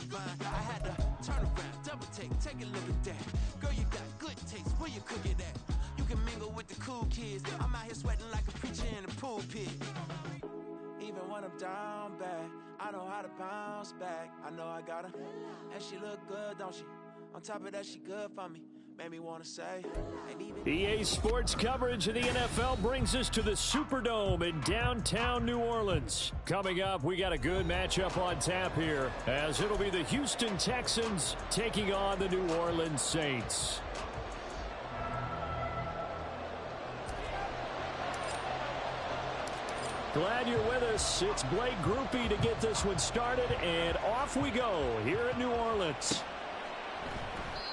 fine. I had to turn around, double take a look at that. Girl, you got good taste, where you cook it at? You can mingle with the cool kids. I'm out here sweating like a preacher in the pulpit. Even when I'm down bad, I know how to bounce back. I know I got her, and she look good, don't she? On top of that, she good for me. Made me want to say. EA Sports coverage of the NFL brings us to the Superdome in downtown New Orleans. Coming up, we got a good matchup on tap here, as it'll be the Houston Texans taking on the New Orleans Saints. Glad you're with us. It's Blake Groupie to get this one started, and off we go here in New Orleans.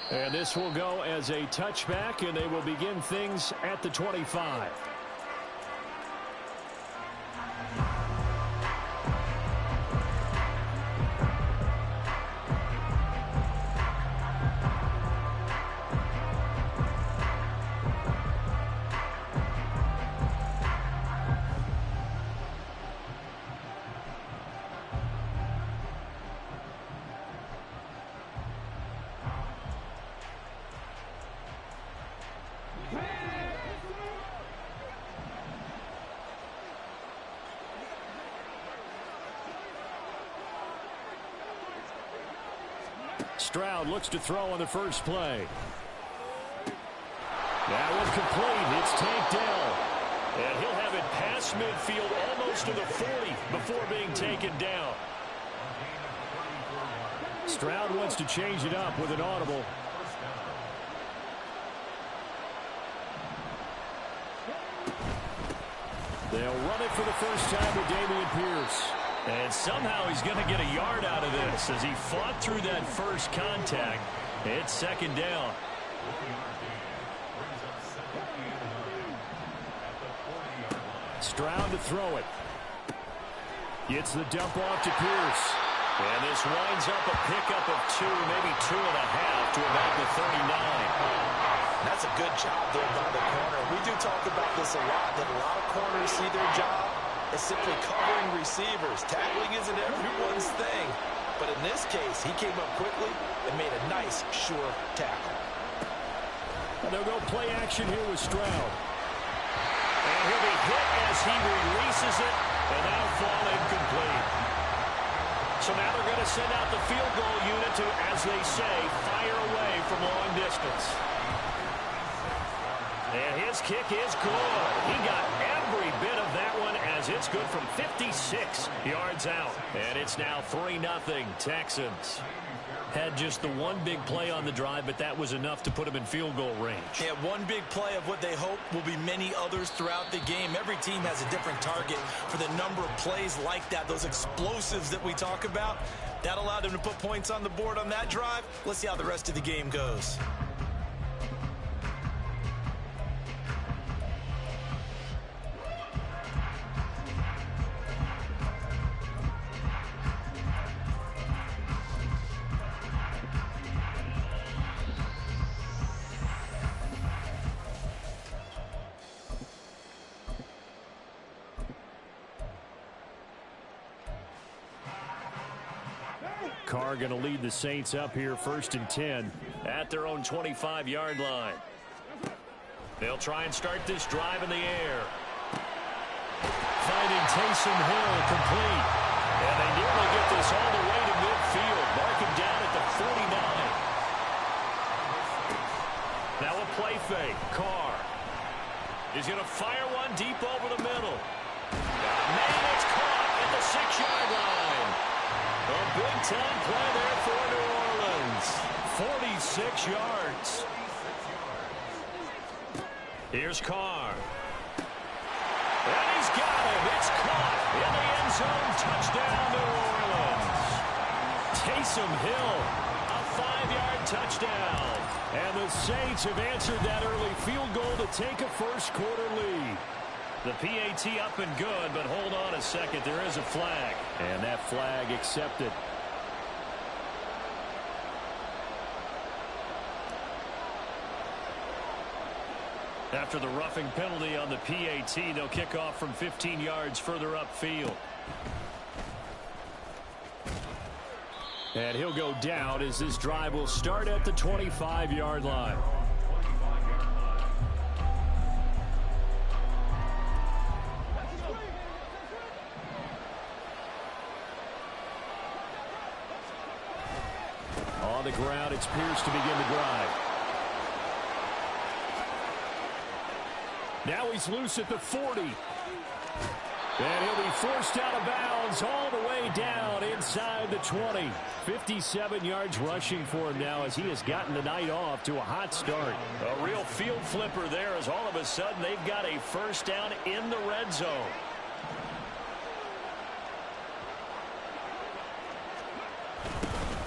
And this will go as a touchback, and they will begin things at the 25. Stroud looks to throw on the first play. That one complete. It's tanked down. And he'll have it past midfield almost to the 40 before being taken down. Stroud wants to change it up with an audible. They'll run it for the first time with Dameon Pierce. And somehow he's going to get a yard out of this as he fought through that first contact. It's second down. Stroud to throw it. Gets the dump off to Pierce. And this winds up a pickup of 2, maybe 2.5 to about the 39. That's a good job there by the corner. We do talk about this a lot, that a lot of corners see their job as simply covering receivers. Tackling isn't everyone's thing. But in this case, he came up quickly and made a nice, sure tackle. And they'll go play action here with Stroud. And he'll be hit as he releases it, and that'll fall incomplete. So now they're going to send out the field goal unit to, as they say, fire away from long distance. And his kick is good. He got every bit of that one as it's good from 56 yards out. And it's now 3-0 Texans. Had just the one big play on the drive, but that was enough to put them in field goal range. Yeah, one big play of what they hope will be many others throughout the game. Every team has a different target for the number of plays like that, those explosives that we talk about. That allowed them to put points on the board on that drive. Let's see how the rest of the game goes. Carr going to lead the Saints up here 1st and 10 at their own 25-yard line. They'll try and start this drive in the air. Finding Taysom Hill complete. And they nearly get this all the way to midfield. Mark him down at the 49. Now a play fake. Carr is going to fire one deep over the middle. Man, it's caught at the 6-yard line. A big-time play there for New Orleans. 46 yards. Here's Carr. And he's got him. It's caught in the end zone. Touchdown, New Orleans. Taysom Hill, a 5-yard touchdown. And the Saints have answered that early field goal to take a first-quarter lead. The PAT up and good, but hold on a second. There is a flag. And that flag accepted. After the roughing penalty on the PAT, they'll kick off from 15 yards further upfield. And he'll go down as this drive will start at the 25-yard line. On the ground, it's Pierce to begin the drive. Now he's loose at the 40. And he'll be forced out of bounds all the way down inside the 20. 57 yards rushing for him now as he has gotten the night off to a hot start. A real field flipper there as all of a sudden they've got a first down in the red zone.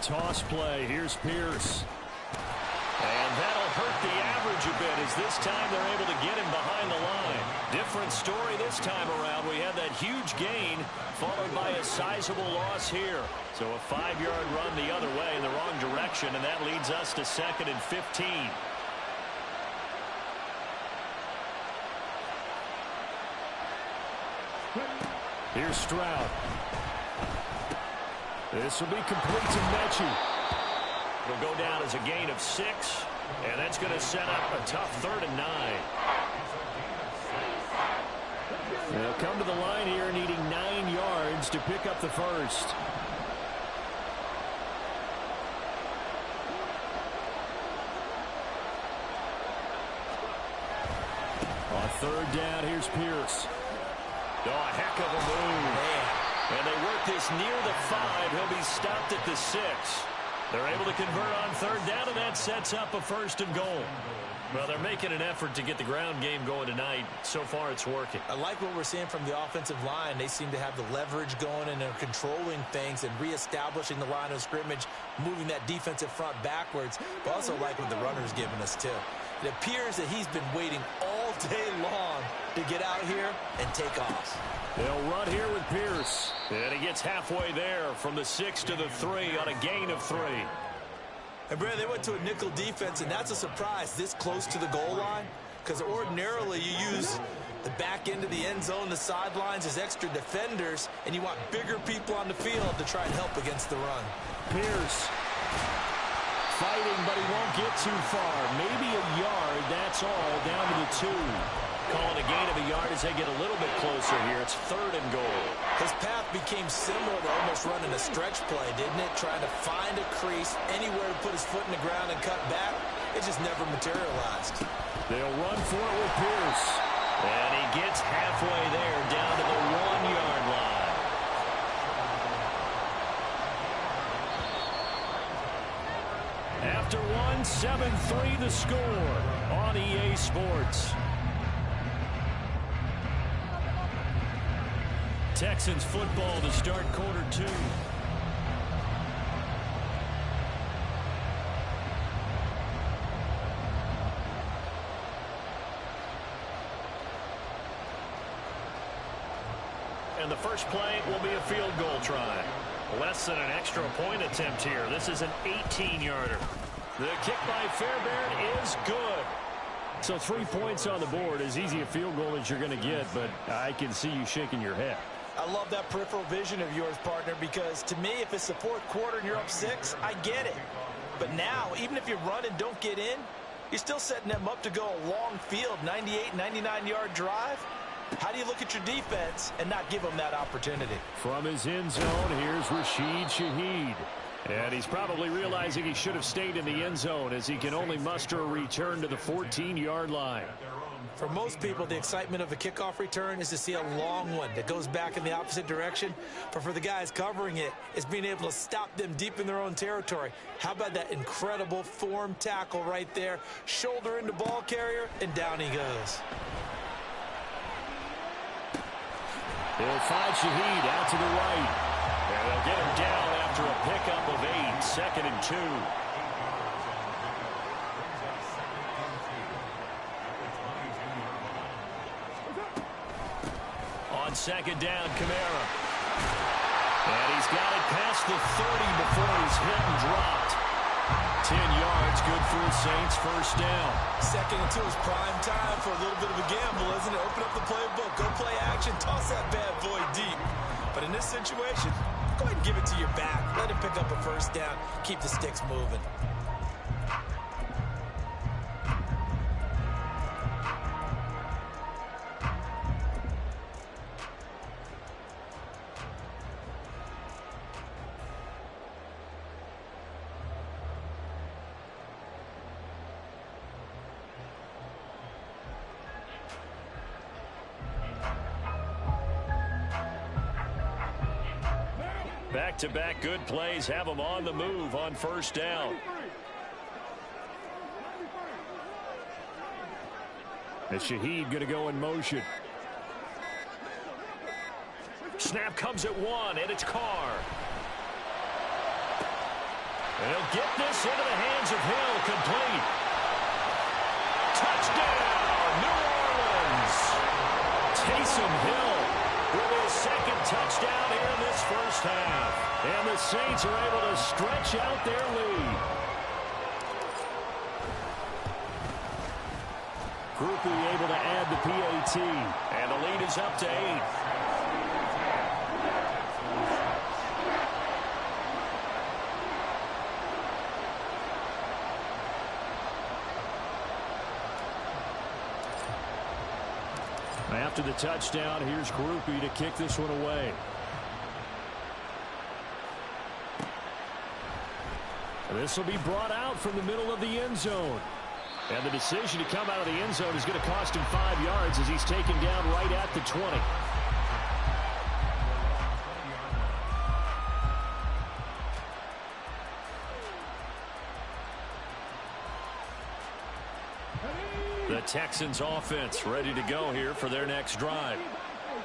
Toss play. Here's Pierce. And that'll hurt the average a bit as this time they're able to get him behind the line. Different story this time around. We had that huge gain followed by a sizable loss here. So a 5-yard run the other way in the wrong direction, and that leads us to 2nd and 15. Here's Stroud. This will be complete to Mechie. It'll go down as a gain of 6, and that's going to set up a tough 3rd and 9. They'll come to the line here needing 9 yards to pick up the first. On 3rd down, here's Pierce. Oh, a heck of a move. And they work this near the 5. He'll be stopped at the 6. They're able to convert on 3rd down, and that sets up a 1st and goal. Well, they're making an effort to get the ground game going tonight. So far, it's working. I like what we're seeing from the offensive line. They seem to have the leverage going, and they're controlling things and reestablishing the line of scrimmage, moving that defensive front backwards. But also like what the runner's giving us, too. It appears that he's been waiting all day long to get out here and take off. They'll run here with Pierce. And he gets halfway there from the 6 to the 3 on a gain of 3. And, Brad, they went to a nickel defense, and that's a surprise this close to the goal line, because ordinarily you use the back end of the end zone, the sidelines as extra defenders, and you want bigger people on the field to try and help against the run. Pierce fighting, but he won't get too far. Maybe a yard, that's all, down to the 2. Calling a gain of a yard as they get a little bit closer here. It's 3rd and goal. His path became similar to almost running a stretch play, didn't it? Trying to find a crease, anywhere to put his foot in the ground and cut back. It just never materialized. They'll run for it with Pierce. And he gets halfway there, down to the 1-yard line. After 7-3 the score on EA Sports. Texans football to start quarter 2. And the first play will be a field goal try. Less than an extra point attempt here. This is an 18-yarder. The kick by Fairbairn is good. So 3 points on the board, as easy a field goal as you're going to get, but I can see you shaking your head. I love that peripheral vision of yours, partner, because to me, if it's the 4th quarter and you're up 6, I get it. But now, even if you run and don't get in, you're still setting them up to go a long field, 98, 99-yard drive. How do you look at your defense and not give them that opportunity? From his end zone, here's Rashid Shaheed. And he's probably realizing he should have stayed in the end zone as he can only muster a return to the 14-yard line. For most people, the excitement of a kickoff return is to see a long one that goes back in the opposite direction. But for the guys covering it, it's being able to stop them deep in their own territory. How about that incredible form tackle right there? Shoulder into ball carrier, and down he goes. They'll find Shaheed out to the right. And they'll get him down after a pickup of 8, 2nd and 2. On 2nd down, Kamara. And he's got it past the 30 before he's hit and dropped. 10 yards, good for the Saints, first down. 2nd and 2 is prime time for a little bit of a gamble, isn't it? Open up the playbook, go play action, toss that bad boy deep. But in this situation, go ahead and give it to your back. Let him pick up a first down. Keep the sticks moving. Back-to-back good plays have them on the move on first down. And Shaheed going to go in motion. Snap comes at one, and it's Carr. And he'll get this into the hands of Hill, complete. Touchdown, New Orleans. Taysom Hill with his second touchdown here in this first half. And the Saints are able to stretch out their lead. Groupie able to add the PAT. And the lead is up to 8. After the touchdown, here's Groupie to kick this one away. This will be brought out from the middle of the end zone. And the decision to come out of the end zone is going to cost him 5 yards as he's taken down right at the 20. The Texans offense ready to go here for their next drive.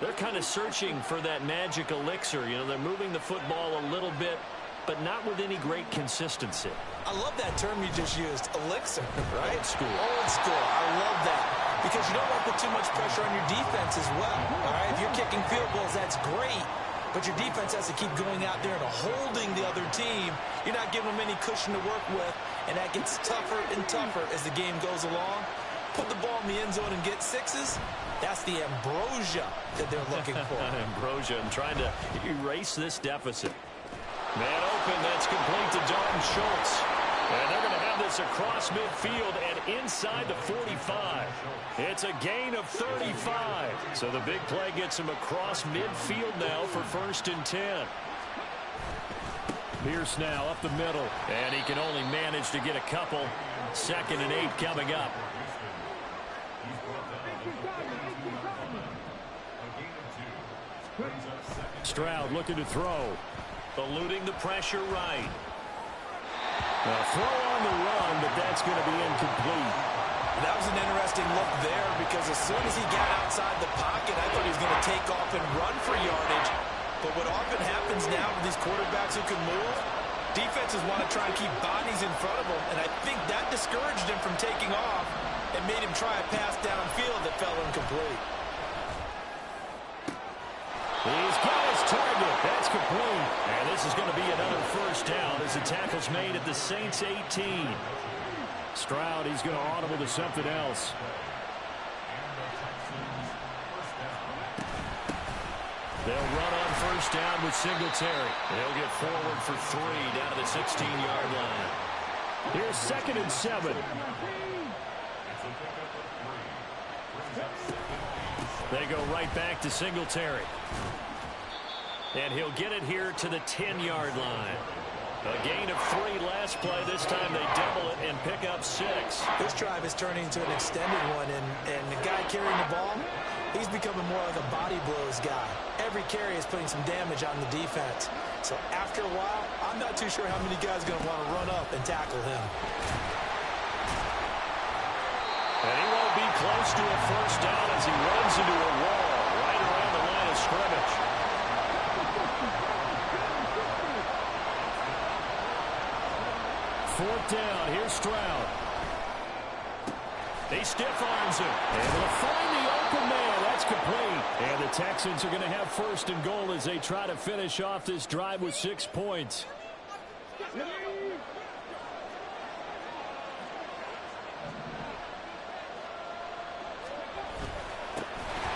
They're kind of searching for that magic elixir. You know, they're moving the football a little bit, but not with any great consistency. I love that term you just used, elixir, right? Old school. Old school. I love that. Because you don't want to put too much pressure on your defense as well. All right, if you're kicking field goals, that's great. But your defense has to keep going out there and holding the other team. You're not giving them any cushion to work with, and that gets tougher and tougher as the game goes along. Put the ball in the end zone and get sixes. That's the ambrosia that they're looking for. Ambrosia and trying to erase this deficit. Man open, that's complete to Dalton Schultz. And they're going to have this across midfield and inside the 45. It's a gain of 35. So the big play gets him across midfield now for 1st and 10. Pierce now up the middle. And he can only manage to get a couple. 2nd and 8 coming up. Stroud looking to throw. Eluding the pressure right. A throw on the run, but that's going to be incomplete. That was an interesting look there because as soon as he got outside the pocket, I thought he was going to take off and run for yardage. But what often happens now with these quarterbacks who can move, defenses want to try and keep bodies in front of them, and I think that discouraged him from taking off and made him try a pass downfield that fell incomplete. He's got his target. That's complete. And this is going to be another 1st down as the tackle's made at the Saints 18. Stroud, he's going to audible to something else. They'll run on 1st down with Singletary. They'll get forward for 3 down to the 16-yard line. Here's 2nd and 7. They go right back to Singletary. And he'll get it here to the 10-yard line. A gain of 3 last play. This time they double it and pick up 6. This drive is turning into an extended one, and the guy carrying the ball, he's becoming more like a body blows guy. Every carry is putting some damage on the defense. So after a while, I'm not too sure how many guys are going to want to run up and tackle him. And he won't be close to a 1st down as he runs into a wall right around the line of scrimmage. Fourth down. Here's Stroud. He stiff-arms him. Able to find the open man. That's complete. And the Texans are going to have 1st and goal as they try to finish off this drive with 6 points.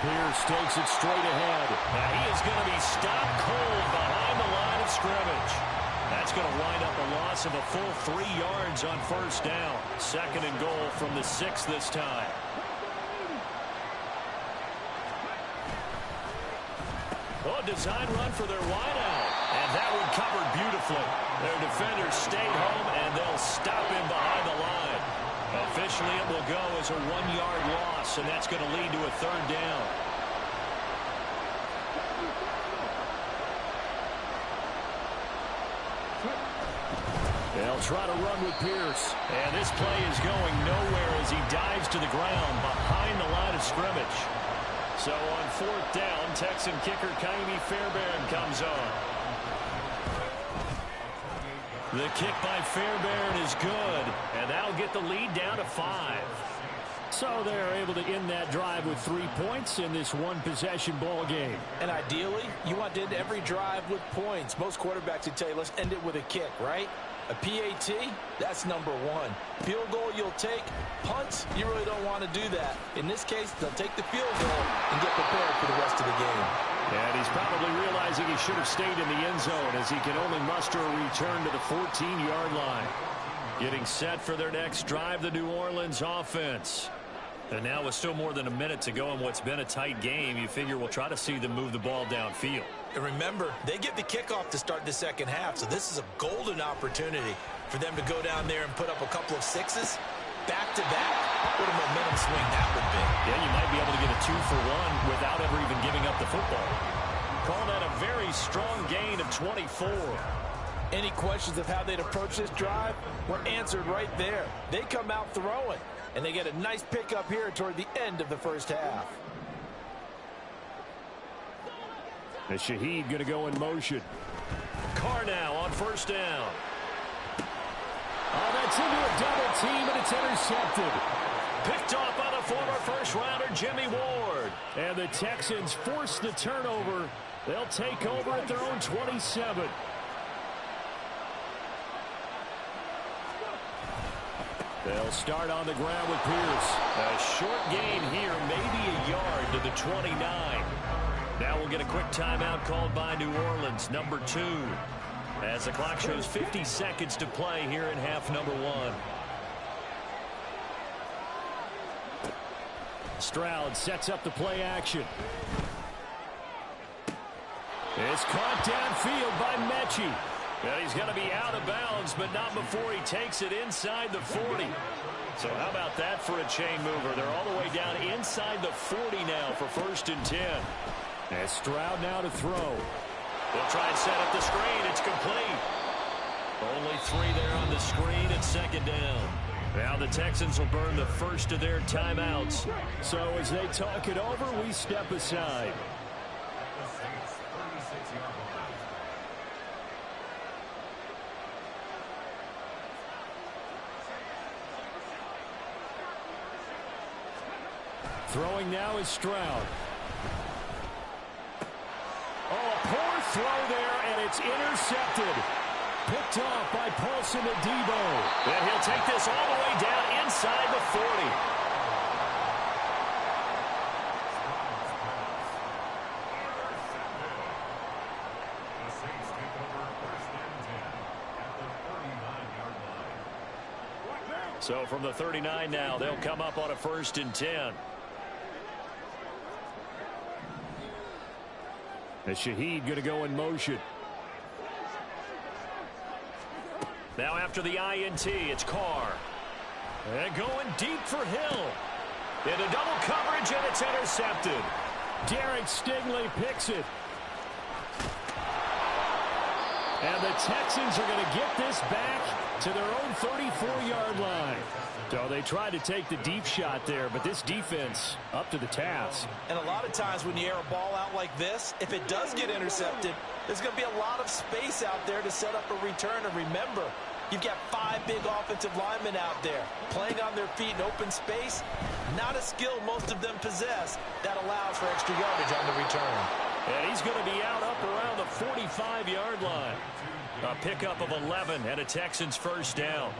Pierce takes it straight ahead. And he is going to be stopped cold behind the line of of scrimmage. That's going to wind up a loss of a full 3 yards on first down. 2nd and goal from the 6 this time. Oh, design run for their wideout. And that one covered beautifully. Their defenders stayed home, and they'll stop him behind the line. Officially, it will go as a 1-yard loss, and that's going to lead to a 3rd down. They'll try to run with Pierce. And this play is going nowhere as he dives to the ground behind the line of scrimmage. So on 4th down, Texan kicker Kaimi Fairbairn comes on. The kick by Fairbairn is good, and that'll get the lead down to 5. So they're able to end that drive with 3 points in this one-possession ball game. And ideally, you want to end every drive with points. Most quarterbacks would tell you, let's end it with a kick, right? A PAT, that's number 1. Field goal you'll take. Punts, you really don't want to do that. In this case, they'll take the field goal and get prepared for the rest of the game. And he's probably realizing he should have stayed in the end zone as he can only muster a return to the 14-yard line. Getting set for their next drive, the New Orleans offense. And now with still more than a minute to go in what's been a tight game, you figure we'll try to see them move the ball downfield. And remember, they get the kickoff to start the second half, so this is a golden opportunity for them to go down there and put up a couple of 6s back-to-back. What a momentum swing that would be. Yeah, you might be able to get a 2-for-1 without ever even giving up the football. Call that a very strong gain of 24. Any questions of how they'd approach this drive were answered right there. They come out throwing, and they get a nice pickup here toward the end of the first half. The Shaheed going to go in motion. Carr now on 1st down. Oh, that's into a double team, and it's intercepted. Picked off by the former first-rounder Jimmy Ward. And the Texans force the turnover. They'll take over at their own 27. They'll start on the ground with Pierce. A short gain here, maybe a yard to the 29. Now we'll get a quick timeout called by New Orleans, number 2. As the clock shows 50 seconds to play here in half number 1. Stroud sets up the play action. It's caught downfield by Mechie. And he's going to be out of bounds, but not before he takes it inside the 40. So how about that for a chain mover? They're all the way down inside the 40 now for 1st and 10. And Stroud now to throw. They'll try and set up the screen. It's complete. Only 3 there on the screen at 2nd down. Now the Texans will burn the first of their timeouts. So as they talk it over, we step aside. Throwing now is Stroud. Oh, a poor throw there, and it's intercepted. Picked off by Paulson Adebo. And he'll take this all the way down inside the 40. So from the 39 now, they'll come up on a 1st and 10. The Shaheed going to go in motion. Now after the INT, it's Carr. And going deep for Hill. Into double coverage, and it's intercepted. Derek Stingley picks it. And the Texans are going to get this back to their own 34-yard line. So they tried to take the deep shot there, but this defense up to the task. And a lot of times when you air a ball out like this, if it does get intercepted, there's going to be a lot of space out there to set up a return. And remember, you've got 5 big offensive linemen out there playing on their feet in open space. Not a skill most of them possess that allows for extra yardage on the return. And he's going to be out up around the 45-yard line. A pickup of 11 and a Texans 1st down.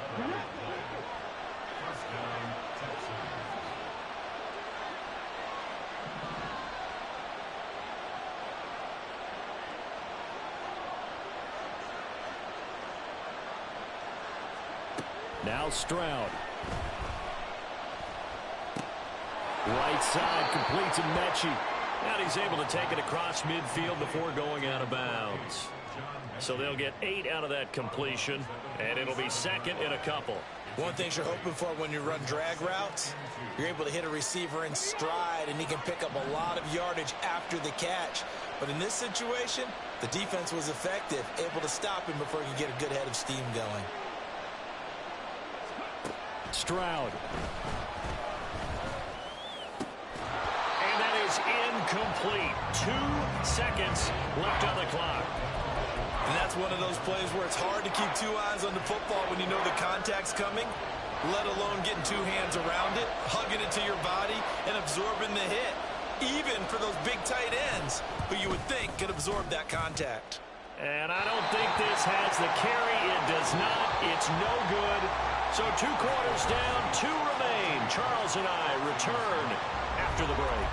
Now Stroud. Right side completes to Mechie. And he's able to take it across midfield before going out of bounds. So they'll get 8 out of that completion, and it'll be second in a couple. One thing you're hoping for when you run drag routes, you're able to hit a receiver in stride, and he can pick up a lot of yardage after the catch. But in this situation, the defense was effective, able to stop him before he could get a good head of steam going. Stroud. And that is incomplete. 2 seconds left on the clock. And that's one of those plays where it's hard to keep 2 eyes on the football when you know the contact's coming, let alone getting 2 hands around it, hugging it to your body, and absorbing the hit, even for those big tight ends who you would think could absorb that contact. And I don't think this has the carry. It does not. It's no good. So 2 quarters down, 2 remain. Charles and I return after the break.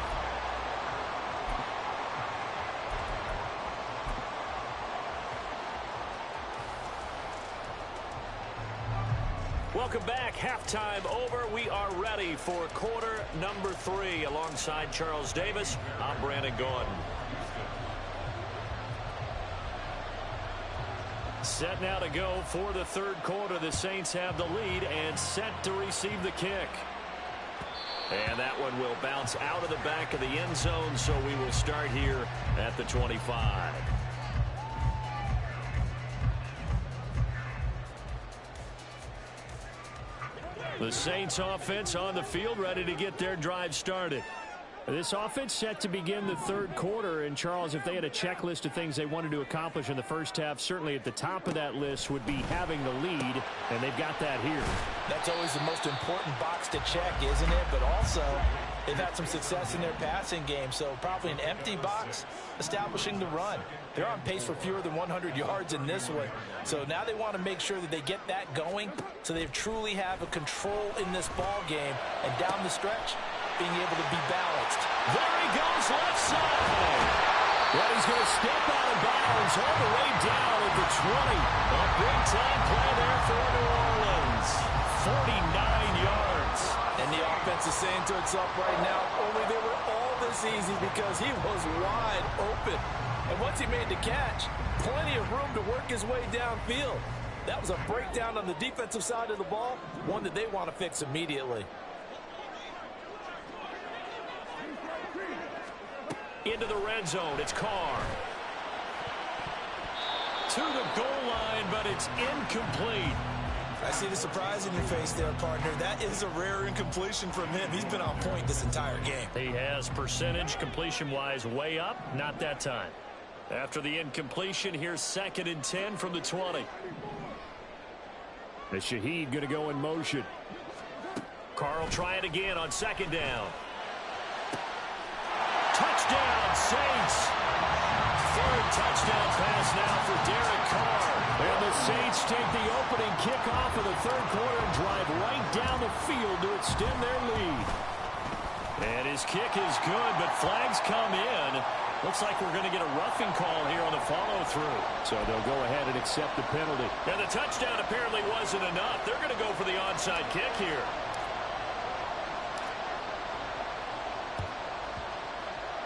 Welcome back. Halftime over. We are ready for quarter number 3. Alongside Charles Davis, I'm Brandon Gordon. Set now to go for the third quarter. The Saints have the lead and set to receive the kick. And that one will bounce out of the back of the end zone, so we will start here at the 25. The Saints offense on the field, ready to get their drive started. This offense set to begin the third quarter. And, Charles, if they had a checklist of things they wanted to accomplish in the first half, certainly at the top of that list would be having the lead, and they've got that here. That's always the most important box to check, isn't it? But also, they've had some success in their passing game, so probably an empty box establishing the run. They're on pace for fewer than 100 yards in this one. So now they want to make sure that they get that going so they truly have a control in this ball game. And down the stretch, being able to be balanced. There he goes, left side. Well, he's going to step out of bounds all the way down at the 20. A big-time play there for New Orleans. 49 yards. And the offense is saying to itself right now, only they were all this easy because he was wide open. And once he made the catch, plenty of room to work his way downfield. That was a breakdown on the defensive side of the ball, one that they want to fix immediately. Into the red zone, it's Carr. To the goal line, but it's incomplete. I see the surprise in your face there, partner. That is a rare incompletion from him. He's been on point this entire game. He has percentage completion-wise way up, not that time. After the incompletion, here's 2nd and 10 from the 20. The Shaheed going to go in motion. Carr try it again on 2nd down. Touchdown, Saints. 3rd touchdown pass now for Derek Carr. And the Saints take the opening kickoff of the third quarter and drive right down the field to extend their lead. And his kick is good, but flags come in. Looks like we're going to get a roughing call here on the follow-through. So they'll go ahead and accept the penalty. And the touchdown apparently wasn't enough. They're going to go for the onside kick here.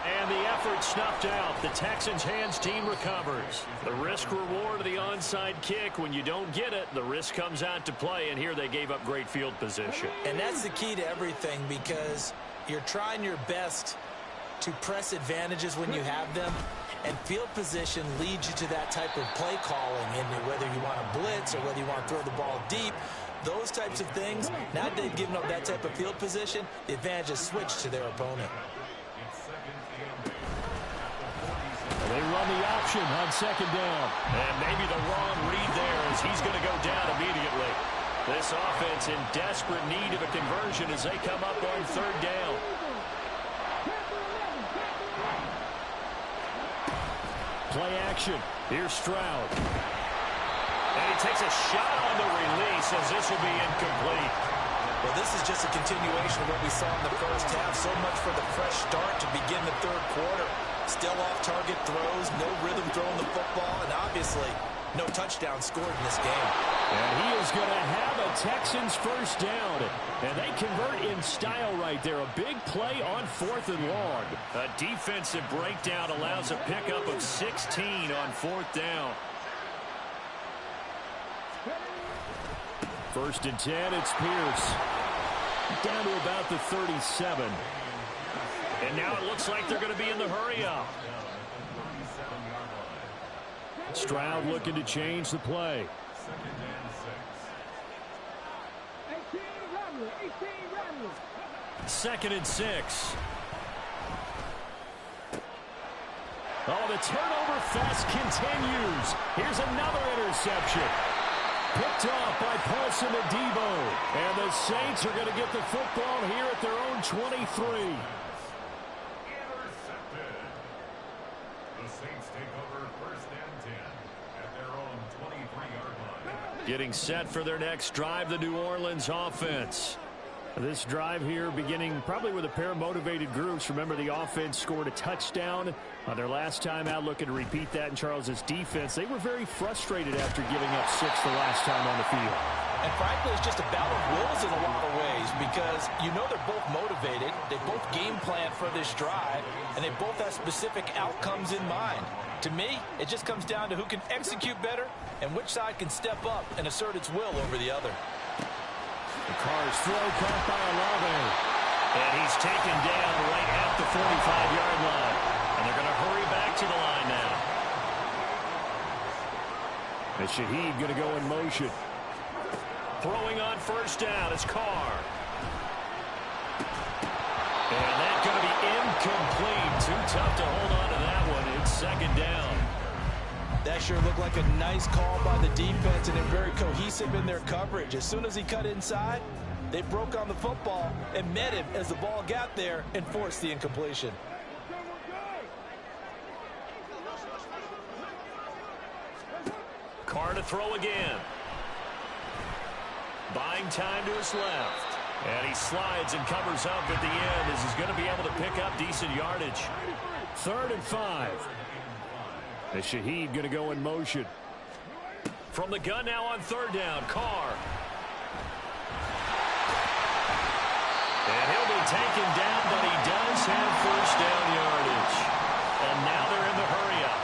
And the effort snuffed out. The Texans' hands team recovers. The risk-reward of the onside kick. When you don't get it, the risk comes out to play, and here they gave up great field position. And that's the key to everything, because you're trying your best to press advantages when you have them, and field position leads you to that type of play calling, and whether you want to blitz or whether you want to throw the ball deep, those types of things. Now that they've given up that type of field position, the advantage is switched to their opponent. They run the option on 2nd down. And maybe the wrong read there as he's going to go down immediately. This offense in desperate need of a conversion as they come up on 3rd down. Play action. Here's Stroud. And he takes a shot on the release as this will be incomplete. Well, this is just a continuation of what we saw in the first half. So much for the fresh start to begin the third quarter. Still off-target throws, no rhythm throwing the football, and obviously no touchdown scored in this game. And he is going to have a Texans first down. And they convert in style right there. A big play on 4th and long. A defensive breakdown allows a pickup of 16 on 4th down. 1st and 10, it's Pierce. Down to about the 37. And now it looks like they're going to be in the hurry-up. Stroud looking to change the play. 2nd and 6. Oh, the turnover fest continues. Here's another interception. Picked off by Paulson Adebo. And the Saints are going to get the football here at their own 23. Intercepted. The Saints take over 1st and 10 at their own 23-yard line. Getting set for their next drive, the New Orleans offense. This drive here beginning probably with a pair of motivated groups. Remember, the offense scored a touchdown on their last time out, looking to repeat that in Charles's defense. They were very frustrated after giving up 6 the last time on the field. And frankly, it's just a battle of wills in a lot of ways because you know they're both motivated. They both game plan for this drive, and they both have specific outcomes in mind. To me, it just comes down to who can execute better and which side can step up and assert its will over the other. The Carr's throw caught by Olave. And he's taken down right at the 45-yard line. And they're going to hurry back to the line now. And Shaheed going to go in motion. Throwing on 1st down is Carr. And that's going to be incomplete. Too tough to hold on to that one. It's 2nd down. That sure looked like a nice call by the defense, and they're very cohesive in their coverage. As soon as he cut inside, they broke on the football and met him as the ball got there and forced the incompletion. Carr to throw again. Buying time to his left. And he slides and covers up at the end as he's going to be able to pick up decent yardage. 3rd and 5. As Shaheed going to go in motion. From the gun now on 3rd down, Carr. And he'll be taken down, but he does have 1st down yardage. And now they're in the hurry-up.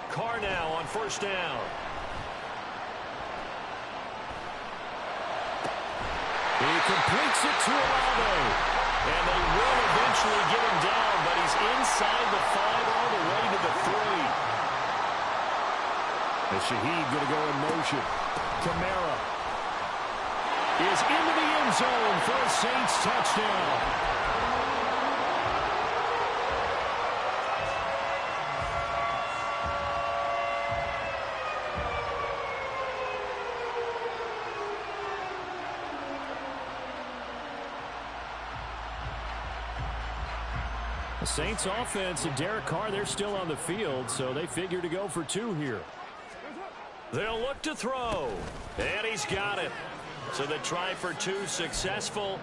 Carr now on 1st down. He completes it to Olave. And they will eventually get him down, but he's inside the 5 all the way to the 3. And Shaheed going to go in motion. Kamara is into the end zone for a Saints touchdown. The Saints offense and Derek Carr, they're still on the field, so they figure to go for 2 here. They'll look to throw, and he's got it. So the try for 2 successful,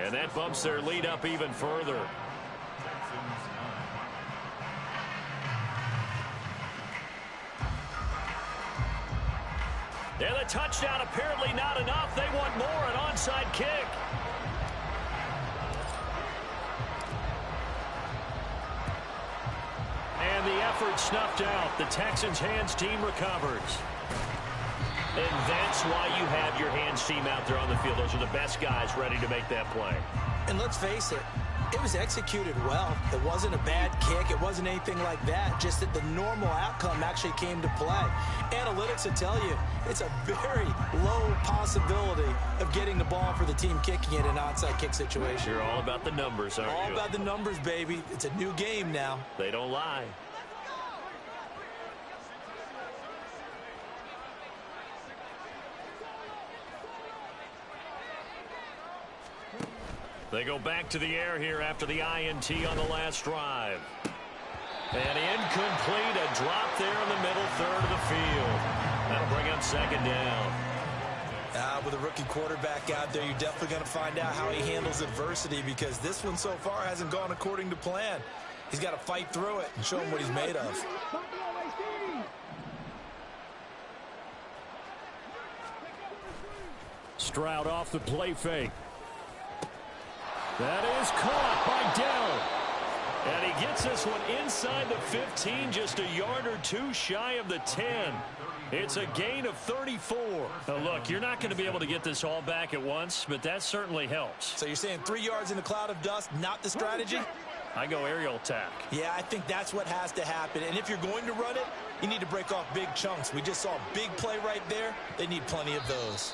and that bumps their lead up even further. And the touchdown apparently not enough. They want more, an onside kick. And the effort snuffed out. The Texans' hands team recovers. And that's why you have your hands team out there on the field. Those are the best guys ready to make that play. And let's face it, it was executed well. It wasn't a bad kick. It wasn't anything like that. Just that the normal outcome actually came to play. Analytics will tell you it's a very low possibility of getting the ball for the team kicking it in an onside kick situation. You're all about the numbers, aren't you? All about the numbers, baby. It's a new game now. They don't lie. They go back to the air here after the INT on the last drive. And incomplete, a drop there in the middle third of the field. That'll bring up 2nd down. With a rookie quarterback out there, you're definitely going to find out how he handles adversity because this one so far hasn't gone according to plan. He's got to fight through it and show him what he's made of. Stroud off the play fake. That is caught by Dell. And he gets this one inside the 15, just a yard or two shy of the 10. It's a gain of 34. Now look, you're not going to be able to get this all back at once, but that certainly helps. So you're saying 3 yards in the cloud of dust, not the strategy? I go aerial attack. Yeah, I think that's what has to happen. And if you're going to run it, you need to break off big chunks. We just saw a big play right there. They need plenty of those.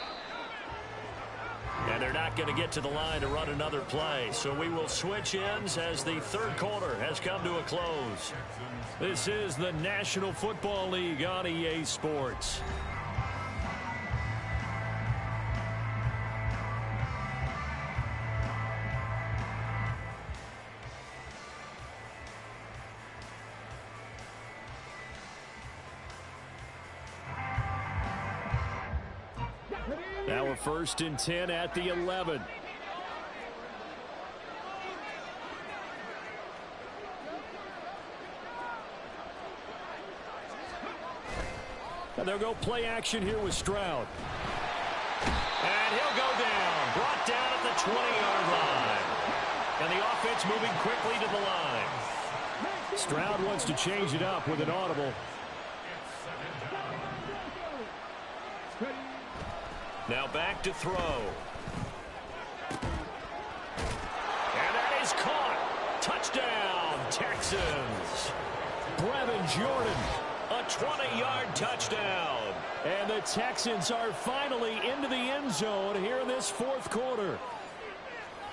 And they're not going to get to the line to run another play. So we will switch ends as the third quarter has come to a close. This is the National Football League on EA Sports. Now a 1st and 10 at the 11. And they'll go play action here with Stroud. And he'll go down. Brought down at the 20-yard line. And the offense moving quickly to the line. Stroud wants to change it up with an audible. Now back to throw. And that is caught. Touchdown, Texans. Brevin Jordan, a 20-yard touchdown. And the Texans are finally into the end zone here in this fourth quarter.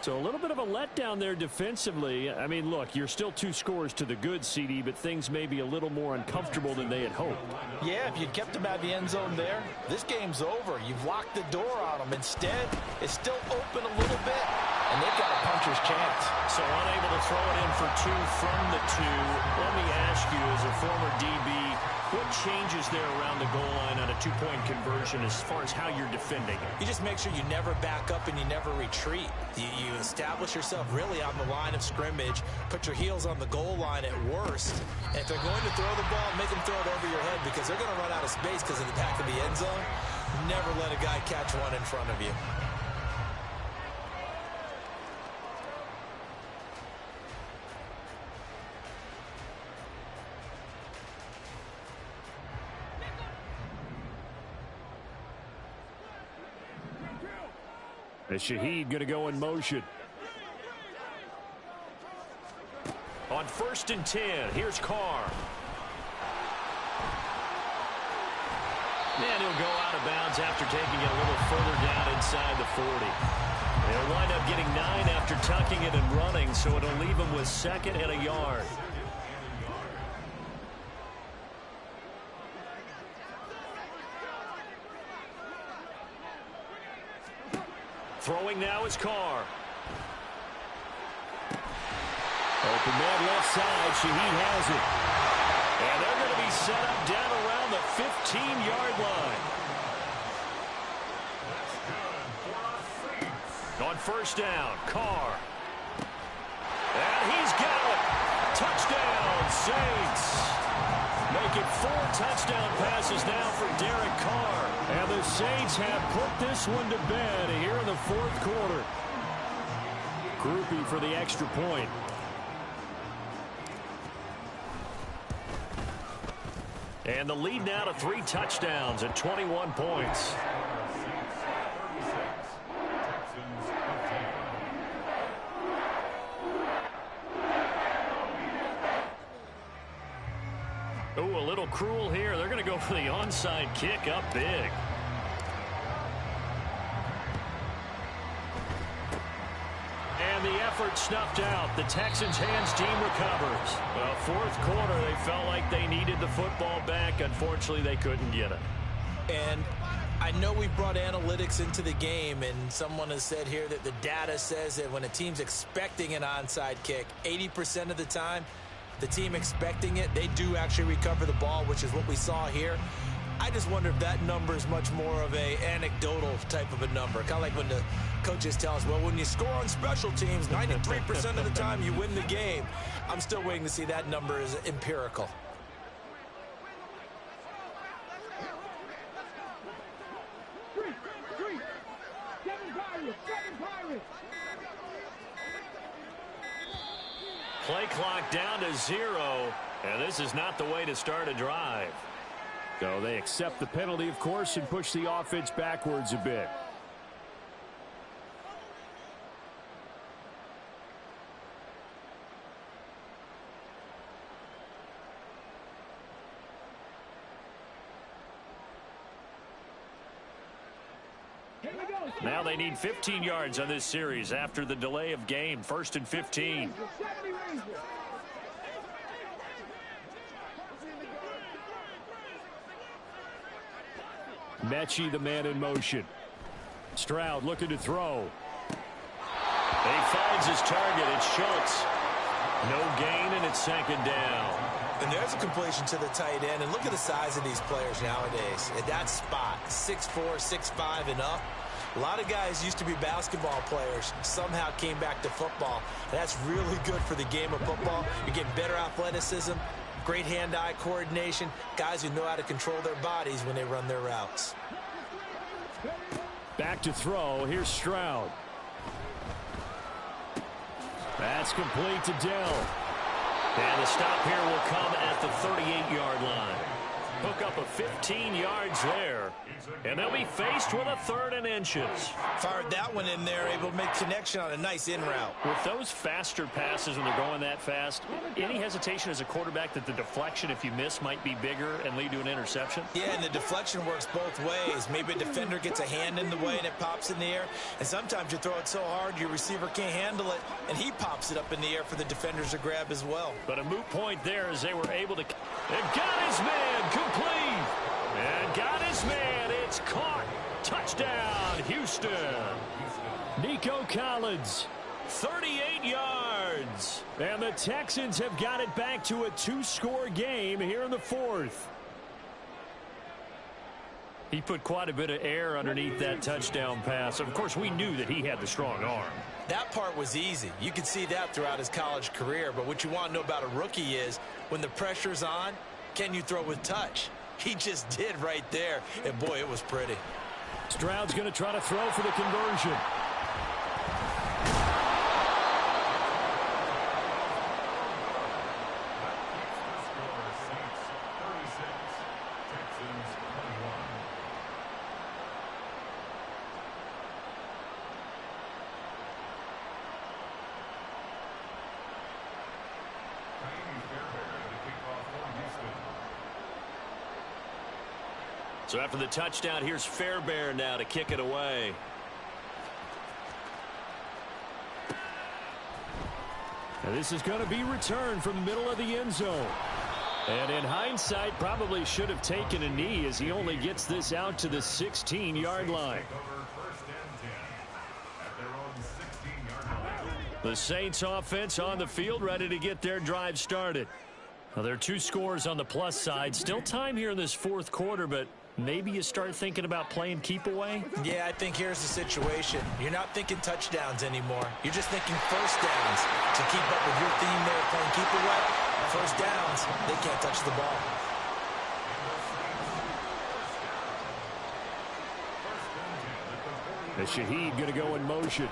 So a little bit of a letdown there defensively. I mean, look, you're still 2 scores to the good, CD, but things may be a little more uncomfortable than they had hoped. Yeah, if you'd kept them out of the end zone there, this game's over. You've locked the door on them. Instead, it's still open a little bit, and they've got a puncher's chance. So unable to throw it in for 2 from the 2. Let me ask you, as a former DB, what changes there around the goal line on a 2-point conversion as far as how you're defending it? You just make sure you never back up and you never retreat. You establish yourself really on the line of scrimmage, put your heels on the goal line at worst, and if they're going to throw the ball, make them throw it over your head because they're going to run out of space because of the back of the end zone. Never let a guy catch one in front of you. As Shaheed going to go in motion. On 1st and 10, here's Carr. And he'll go out of bounds after taking it a little further down inside the 40. They'll wind up getting 9 after tucking it and running, so it'll leave him with 2nd and a yard. Throwing now is Carr. Open man left side. Shaheed has it. And they're going to be set up down around the 15-yard line. On 1st down, Carr. And he's got it. Touchdown, Saints. Making 4 touchdown passes now for Derek Carr. And the Saints have put this one to bed here in the fourth quarter. Groupie for the extra point. And the lead now to 3 touchdowns at 21 points. Oh, a little cruel here. They're going to go for the onside kick up big. And the effort snuffed out. The Texans' hands team recovers. Well, fourth quarter, they felt like they needed the football back. Unfortunately, they couldn't get it. And I know we brought analytics into the game, and someone has said here that the data says that when a team's expecting an onside kick, 80% of the time, the team expecting it, they do actually recover the ball, which is what we saw here. I just wonder if that number is much more of a anecdotal type of a number. Kind of like when the coaches tell us, well, when you score on special teams, 93% of the time you win the game. I'm still waiting to see that number is empirical. Play clock down to 0, and this is not the way to start a drive. So they accept the penalty, of course, and push the offense backwards a bit. Now they need 15 yards on this series after the delay of game. 1st and 15. Mechie, the man in motion. Stroud looking to throw. He finds his target. It's Schultz. No gain, and it's 2nd down. And there's a completion to the tight end. And look at the size of these players nowadays. At that spot, 6'4", 6'5", and up. A lot of guys used to be basketball players, somehow came back to football. That's really good for the game of football. You're getting better athleticism, great hand-eye coordination, guys who know how to control their bodies when they run their routes. Back to throw. Here's Stroud. That's complete to Dell. And the stop here will come at the 38-yard line. Hook up of 15 yards there. And they'll be faced with a 3rd and inches. Fired that one in there, able to make connection on a nice in route. With those faster passes when they're going that fast, any hesitation as a quarterback that the deflection, if you miss, might be bigger and lead to an interception? Yeah, and the deflection works both ways. Maybe a defender gets a hand in the way and it pops in the air. And sometimes you throw it so hard your receiver can't handle it, and he pops it up in the air for the defenders to grab as well. But a moot point there as they were able to... And got his man complete. And got his man. It's caught. Touchdown, Houston. Nico Collins. 38 yards. And the Texans have got it back to a 2-score game here in the 4th. He put quite a bit of air underneath that touchdown pass. Of course, we knew that he had the strong arm. That part was easy. You could see that throughout his college career. But what you want to know about a rookie is when the pressure's on, can you throw with touch? He just did right there. And, boy, it was pretty. Stroud's going to try to throw for the conversion. So after the touchdown, here's Fairbairn now to kick it away. And this is going to be returned from the middle of the end zone. And in hindsight, probably should have taken a knee as he only gets this out to the 16-yard line. The Saints offense on the field ready to get their drive started. Now, there are 2 scores on the plus side. Still time here in this 4th quarter, but maybe you start thinking about playing keep away? Yeah, I think here's the situation. You're not thinking touchdowns anymore. You're just thinking first downs. To keep up with your theme there, playing keep away, first downs, they can't touch the ball. The Shaheed going to go in motion.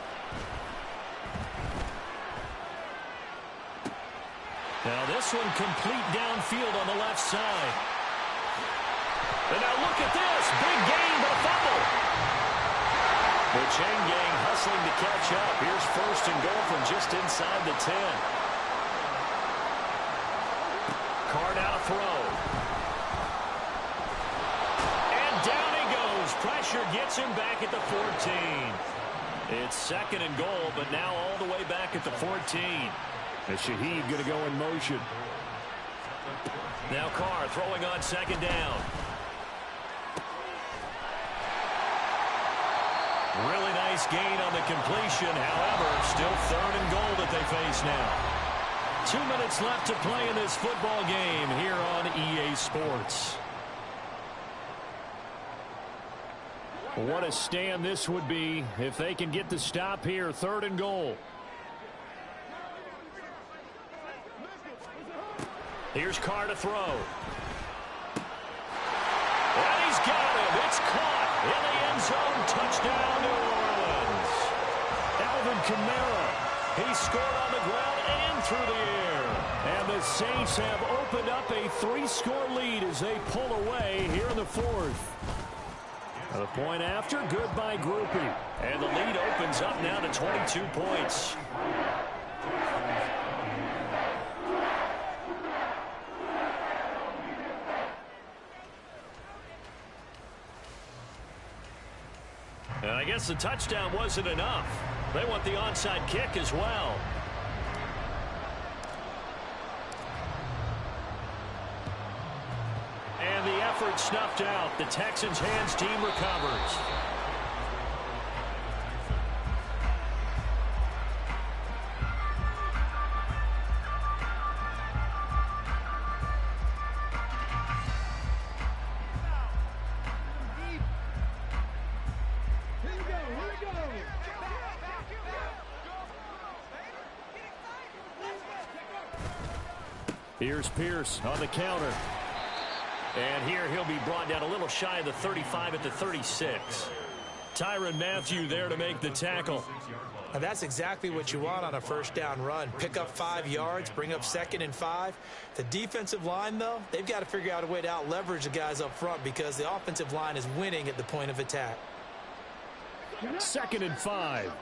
Now this one complete downfield on the left side. And now look at this. Big gain, but a fumble. The chain gang hustling to catch up. Here's 1st and goal from just inside the 10. Carr now to throw. And down he goes. Pressure gets him back at the 14. It's 2nd and goal, but now all the way back at the 14. The Shaheed going to go in motion. Now Carr throwing on 2nd down. Really nice gain on the completion. However, still 3rd and goal that they face now. 2 minutes left to play in this football game here on EA Sports. What a stand this would be if they can get the stop here. 3rd and goal. Here's Carr to throw. And he's got him. It's caught in the end zone. Touchdown, New Orleans. Alvin Kamara. He scored on the ground and through the air. And the Saints have opened up a 3-score lead as they pull away here in the fourth. The point after, good by Groupie. And the lead opens up now to 22 points. And I guess the touchdown wasn't enough. They want the onside kick as well. And the effort snuffed out. The Texans' hands team recovers. Here's Pierce on the counter. And here he'll be brought down a little shy of the 35 at the 36. Tyrann Mathieu there to make the tackle. And that's exactly what you want on a first down run. Pick up 5 yards, bring up 2nd and 5. The defensive line, though, they've got to figure out a way to out-leverage the guys up front because the offensive line is winning at the point of attack. 2nd and 5.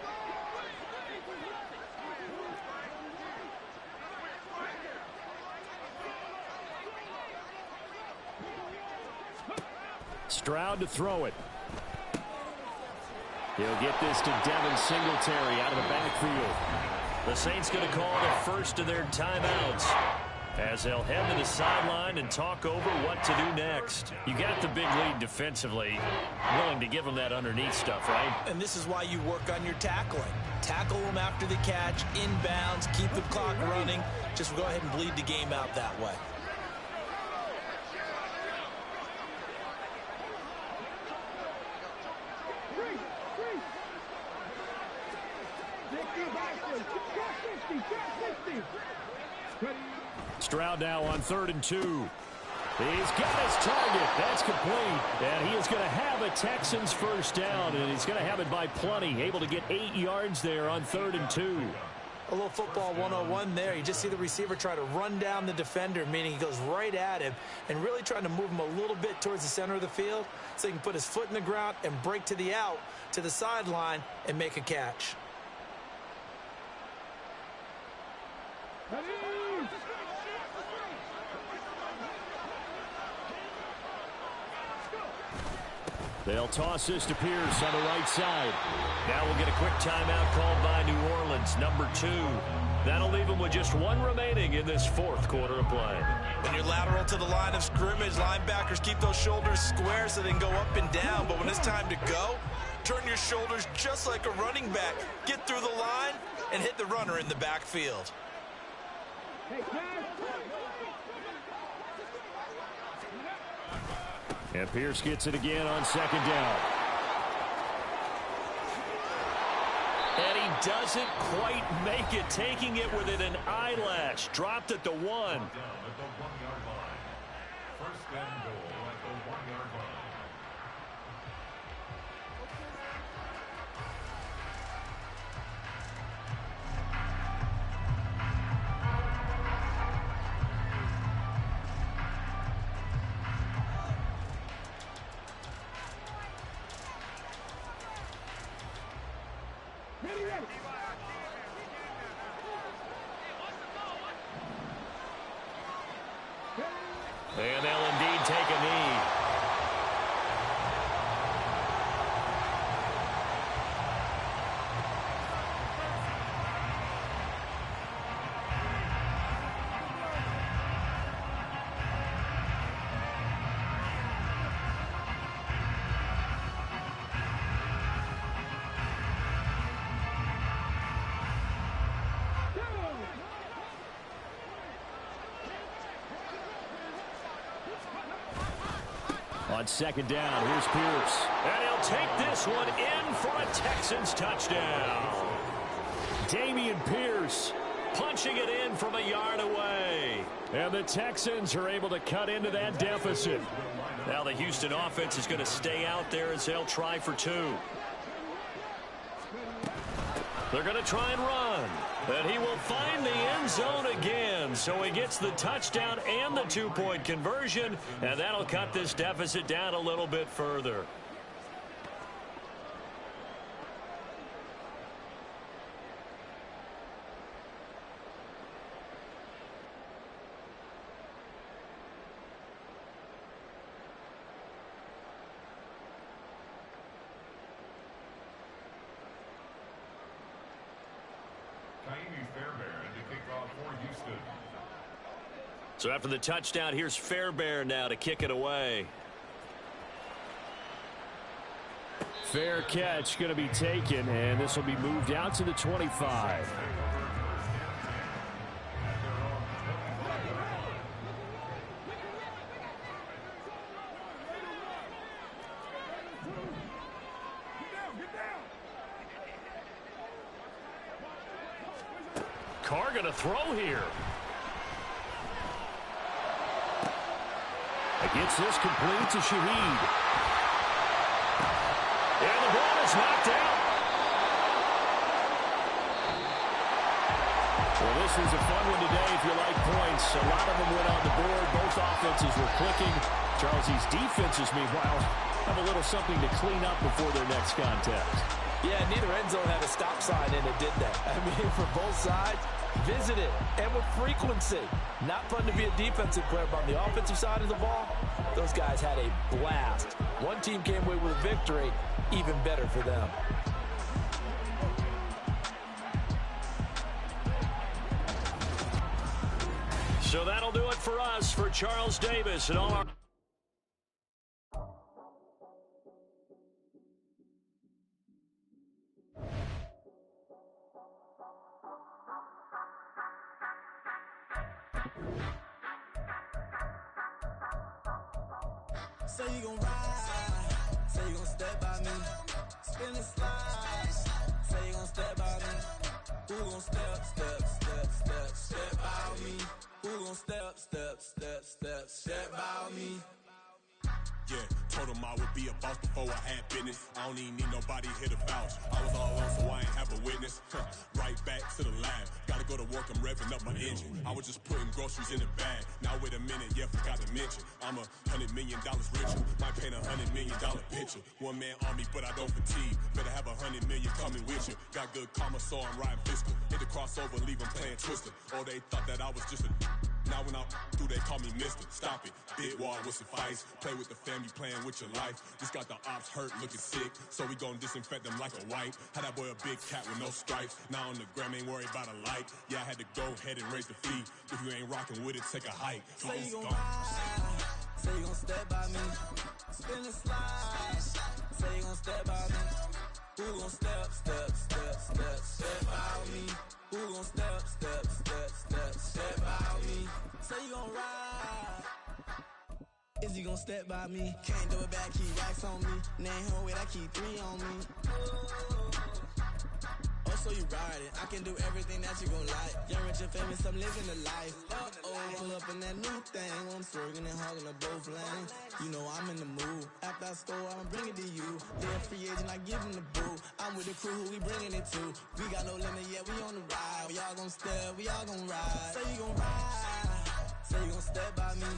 Stroud to throw it. He'll get this to Devin Singletary out of the backfield. The Saints going to call the first of their timeouts as they'll head to the sideline and talk over what to do next. You got the big lead defensively. Willing to give them that underneath stuff, right? And this is why you work on your tackling. Tackle them after the catch, inbounds, keep the clock running. Just go ahead and bleed the game out that way. Stroud now on 3rd and 2. He's got his target. That's complete. And he is going to have a Texans first down, and he's going to have it by plenty. Able to get 8 yards there on 3rd and 2. A little football 101 there. You just see the receiver try to run down the defender, meaning he goes right at him and really trying to move him a little bit towards the center of the field so he can put his foot in the ground and break to the out, to the sideline, and make a catch. They'll toss this to Pierce on the right side. Now we'll get a quick timeout called by New Orleans, number 2. That'll leave them with just 1 remaining in this 4th quarter of play. When you're lateral to the line of scrimmage, linebackers keep those shoulders square so they can go up and down. But when it's time to go, turn your shoulders just like a running back. Get through the line and hit the runner in the backfield. And Pierce gets it again on 2nd down. And he doesn't quite make it, taking it within an eyelash. Dropped at the 1. Down at the 1-yard line. First and goal at the 1-yard line. And they'll indeed take a knee. On 2nd down, here's Pierce. And he'll take this one in for a Texans touchdown. Dameon Pierce punching it in from a yard away. And the Texans are able to cut into that deficit. Now the Houston offense is going to stay out there as they'll try for 2. They're going to try and run. And he will find the end zone again. So he gets the touchdown and the two-point conversion, and that'll cut this deficit down a little bit further. So after the touchdown, here's Fairbairn now to kick it away. Fair catch going to be taken, and this will be moved out to the 25. Carr going to throw here. Gets this complete to Shaheed. And the ball is knocked out. Well, this was a fun one today if you like points. A lot of them went on the board. Both offenses were clicking. Charles, these defenses, meanwhile, have a little something to clean up before their next contest. Yeah, neither end zone had a stop sign in it, did that? I mean, for both sides, visit it, and with frequency. Not fun to be a defensive player, but on the offensive side of the ball, those guys had a blast. One team came away with a victory, even better for them. So that'll do it for us, for Charles Davis and all our... Say you gon' ride, say you gon' step by me, spin and slide, say you gon' step by me, who gon' step by me, who gon' step by me. Yeah, told him I would be a boss before I had business. I don't even need nobody here to vouch. I was all alone, so I ain't have a witness. Right back to the lab. Gotta go to work, I'm revving up my engine. I was just putting groceries in the bag. Now wait a minute, yeah, forgot to mention. I'm $100 million richer. Might paint $100 million picture. One man army, but I don't fatigue. Better have 100 million coming with you. Got good karma, so I'm riding fiscal. Hit the crossover, leave them playing Twister. Oh, they thought that I was just a... Now when I'm through, they call me Mister. Stop it. Big wall would suffice. Play with the family, playing with your life. Just got the ops hurt, looking sick. So we gon' disinfect them like a wipe. Had that boy a big cat with no stripes. Now on the gram, ain't worried about a light. Yeah, I had to go ahead and raise the fee. If you ain't rocking with it, take a hike. Say you gon' ride, say you gon' step by me, spin and slide, say you gon' step by me, who gon' step by me, who gon' step by me, say you gon' ride, is you gon' step by me, can't do it back, keep racks on me, name home with I keep 3 on me. Oh, so you ride it. I can do everything that you gon' like. Young, rich, and famous, I'm living the life. Pull up in that new thing. I'm swerving and hogging up both lanes. You know I'm in the mood. After I score, I'ma bring it to you. They're free agent, I give them the boo. I'm with the crew, who we bringing it to. We got no limit, yeah, we on the ride. We all gon' step, we all gon' ride. Say you gon' ride. Say you gon' step by me.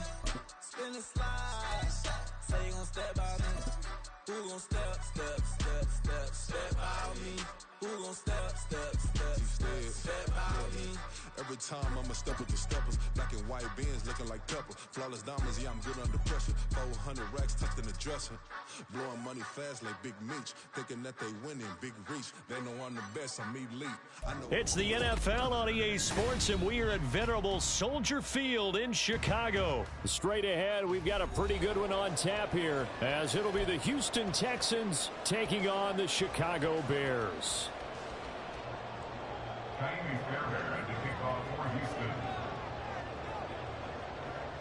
Spin and slide. Say you gon' step by me. Who gon' step by me? Who gon' step by me? Every time I'ma step with the steppers. Black and white beans looking like pepper. Flawless diamonds, yeah, I'm good under pressure. 400 racks tucked in the dresser. Blowing money fast like Big Meech. Thinking that they winning, big reach. They know I'm the best, I'm elite. I know. It's the NFL on EA Sports, and we are at venerable Soldier Field in Chicago. Straight ahead, we've got a pretty good one on tap here, as it'll be the Houston Texans taking on the Chicago Bears.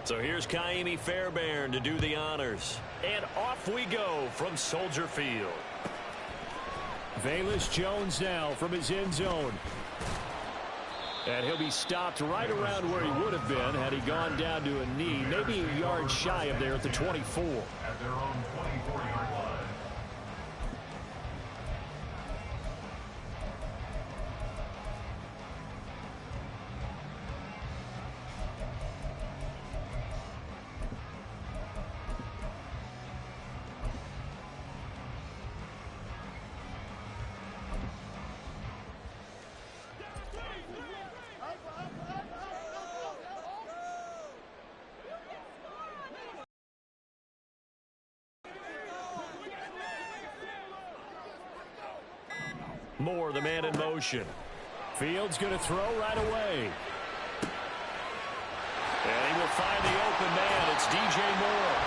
So here's Kaimi Fairbairn to do the honors. And off we go from Soldier Field. Velus Jones now from his end zone. And he'll be stopped right around where he would have been had he gone down to a knee, maybe a yard shy of there at the 24. At their own 24-yard line. Moore, the man in motion. Fields going to throw right away. And he will find the open man. It's DJ Moore.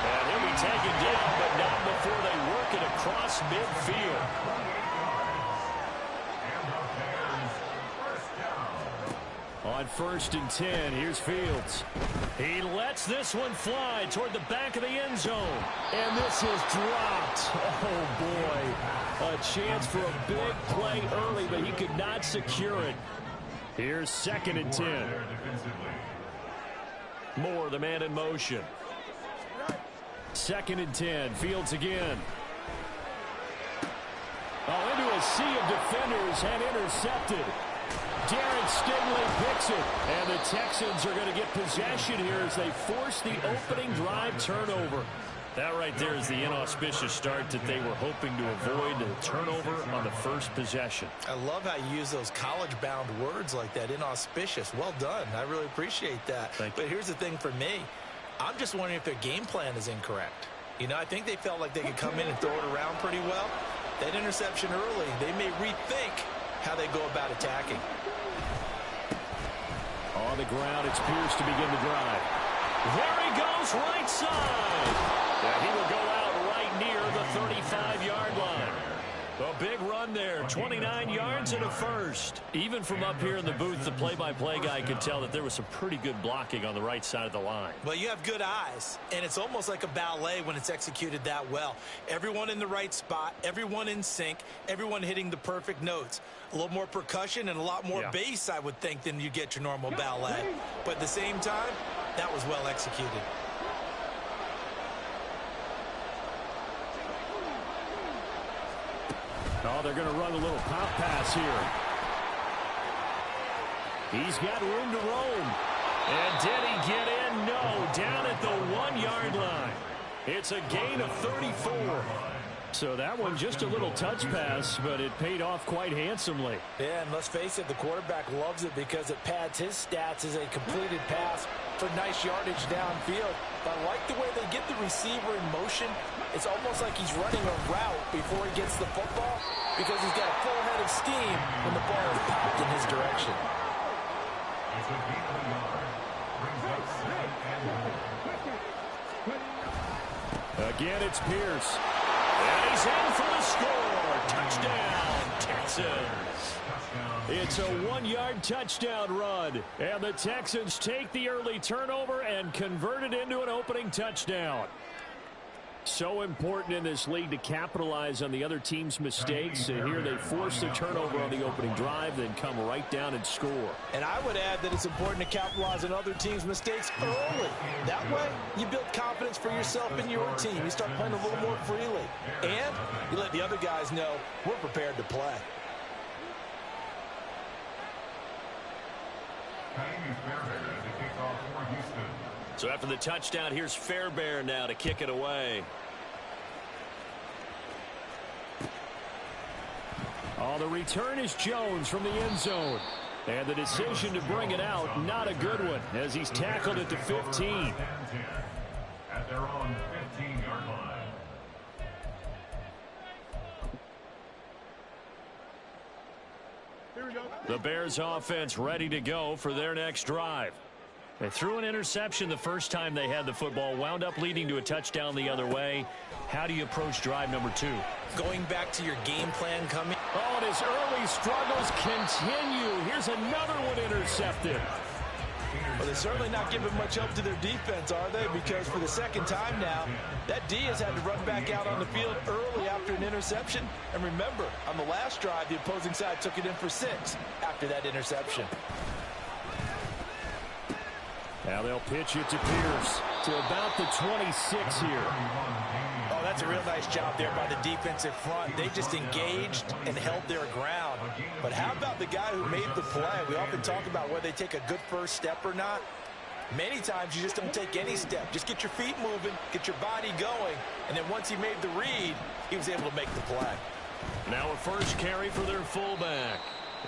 And he'll be taken down, but not before they work it across midfield. On 1st and 10, here's Fields. He lets this one fly toward the back of the end zone. And this is dropped. Oh, boy. A chance for a big play early, but he could not secure it. Here's 2nd and 10. Moore, the man in motion. 2nd and 10. Fields again. Oh, into a sea of defenders and intercepted. Darren Stingley picks it, and the Texans are going to get possession here as they force the opening drive turnover. That right there is the inauspicious start that they were hoping to avoid, the turnover on the first possession. I love how you use those college-bound words like that, inauspicious. Well done. I really appreciate that. But here's the thing for me. I'm just wondering if their game plan is incorrect. You know, I think they felt like they could come in and throw it around pretty well. That interception early, they may rethink how they go about attacking. On the ground, it's Pierce to begin the drive. There he goes, right side. And he will go out right near the 35-yard line. A big run there, 29 yards and a first. Even from up here in the booth, the play-by-play guy could tell that there was some pretty good blocking on the right side of the line. Well, you have good eyes, and it's almost like a ballet when it's executed that well. Everyone in the right spot, everyone in sync, everyone hitting the perfect notes. A little more percussion and a lot more bass, I would think, than you get your normal ballet. But at the same time, that was well executed. Oh, they're going to run a little pop pass here. He's got room to roam. And did he get in? No, down at the 1-yard line. It's a gain of 34. So that one just a little touch pass, but it paid off quite handsomely. Yeah, and let's face it, the quarterback loves it because it pads his stats as a completed pass for nice yardage downfield. But I like the way they get the receiver in motion. It's almost like he's running a route before he gets the football because he's got a full head of steam when the ball is popped in his direction. It's a gain of a yard. Brings up 2nd and 1. Again, it's Pierce. And he's in for the score. Touchdown, Texans. It's a 1-yard touchdown run. And the Texans take the early turnover and convert it into an opening touchdown. So important in this league to capitalize on the other team's mistakes. And here they force the turnover on the opening drive, then come right down and score. And I would add that it's important to capitalize on other teams' mistakes early. That way, you build confidence for yourself and your team. You start playing a little more freely. And you let the other guys know we're prepared to play. So after the touchdown, here's Fairbairn now to kick it away. Oh, the return is Jones from the end zone. And the decision to bring it out, not a good one, as he's tackled at the 15. At their own 15-yard line. The Bears offense ready to go for their next drive. They threw an interception the first time they had the football, wound up leading to a touchdown the other way. How do you approach drive number 2? Going back to your game plan coming. Oh, and his early struggles continue. Here's another one intercepted. Well, they're certainly not giving much help to their defense, are they? Because for the second time now, that D has had to run back out on the field early after an interception. And remember, on the last drive, the opposing side took it in for 6 after that interception. Now they'll pitch it to Pierce to about the 26 here. Oh, that's a real nice job there by the defensive front. They just engaged and held their ground. But how about the guy who made the play? We often talk about whether they take a good first step or not. Many times you just don't take any step. Just get your feet moving, get your body going, and then once he made the read, he was able to make the play. Now a first carry for their fullback.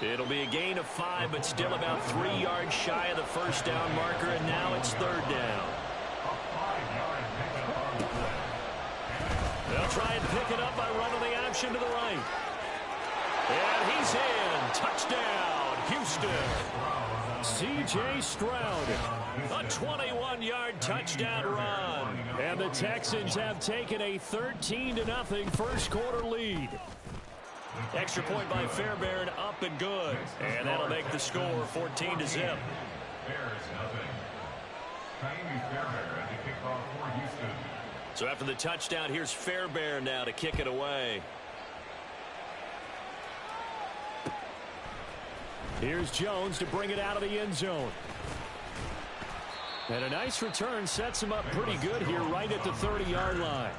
It'll be a gain of 5, but still about 3 yards shy of the first down marker, and now it's 3rd down. They'll try and pick it up by running the option to the right. And he's in. Touchdown, Houston. C.J. Stroud, a 21-yard touchdown run. And the Texans have taken a 13-0 first quarter lead. Extra point by Fairbairn, up and good. And that'll make the score 14-0. So after the touchdown, here's Fairbairn now to kick it away. Here's Jones to bring it out of the end zone. And a nice return sets him up pretty good here right at the 30-yard line.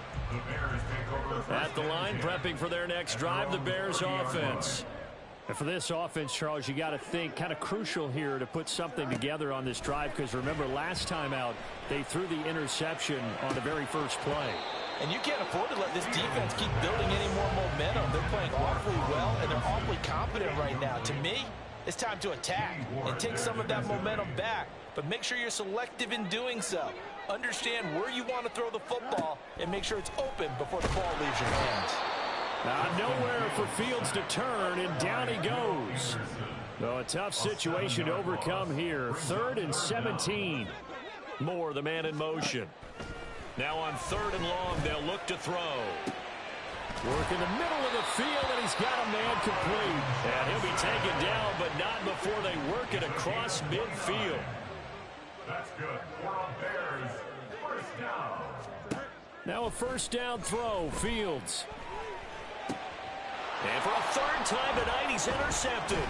At the line, prepping for their next drive, the Bears offense. And for this offense, Charles, you got to think kind of crucial here to put something together on this drive, because remember last time out they threw the interception on the very first play. And you can't afford to let this defense keep building any more momentum. They're playing awfully well, and they're awfully confident right now. To me, it's time to attack and take some of that momentum back. But make sure you're selective in doing so. Understand where you want to throw the football and make sure it's open before the ball leaves your hands. Nowhere for Fields to turn, and down he goes. So a tough situation to overcome here. 3rd and 17. Moore, the man in motion. Now on 3rd and long, they'll look to throw. Work in the middle of the field, and he's got a man complete. And he'll be taken down, but not before they work it across midfield. That's good. For a Bears first down. Now a first down throw, Fields. And for a 3rd time tonight, he's intercepted.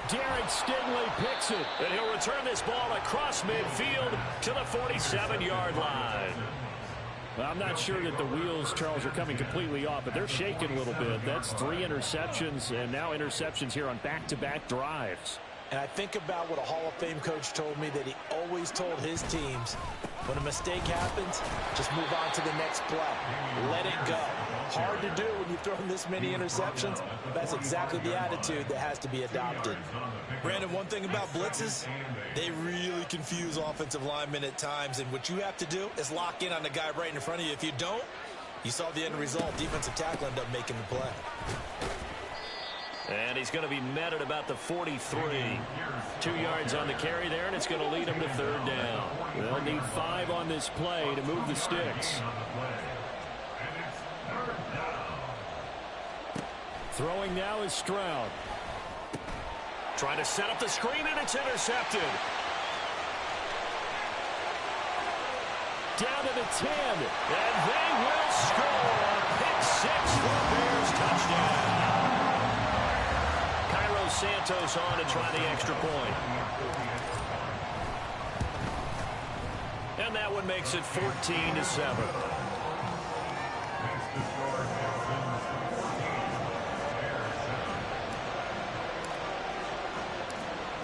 Derek Stingley picks it, and he'll return this ball across midfield to the 47-yard line. Well, I'm not sure that the wheels, Charles, are coming completely off, but they're shaking a little bit. That's 3 interceptions, and now interceptions here on back-to-back drives. And I think about what a Hall of Fame coach told me, that he always told his teams, when a mistake happens, just move on to the next play. Let it go. Hard to do when you've thrown this many interceptions. That's exactly the attitude that has to be adopted. Brandon, one thing about blitzes, they really confuse offensive linemen at times. And what you have to do is lock in on the guy right in front of you. If you don't, you saw the end result. Defensive tackle ended up making the play. And he's going to be met at about the 43. 2 yards on the carry there, and it's going to lead him to 3rd down. They'll need 5 on this play to move the sticks. Throwing now is Stroud. Trying to set up the screen, and it's intercepted. Down to the 10, and they will score. Pick 6 for Bears touchdown. Santos on to try the extra point. And that one makes it 14-7.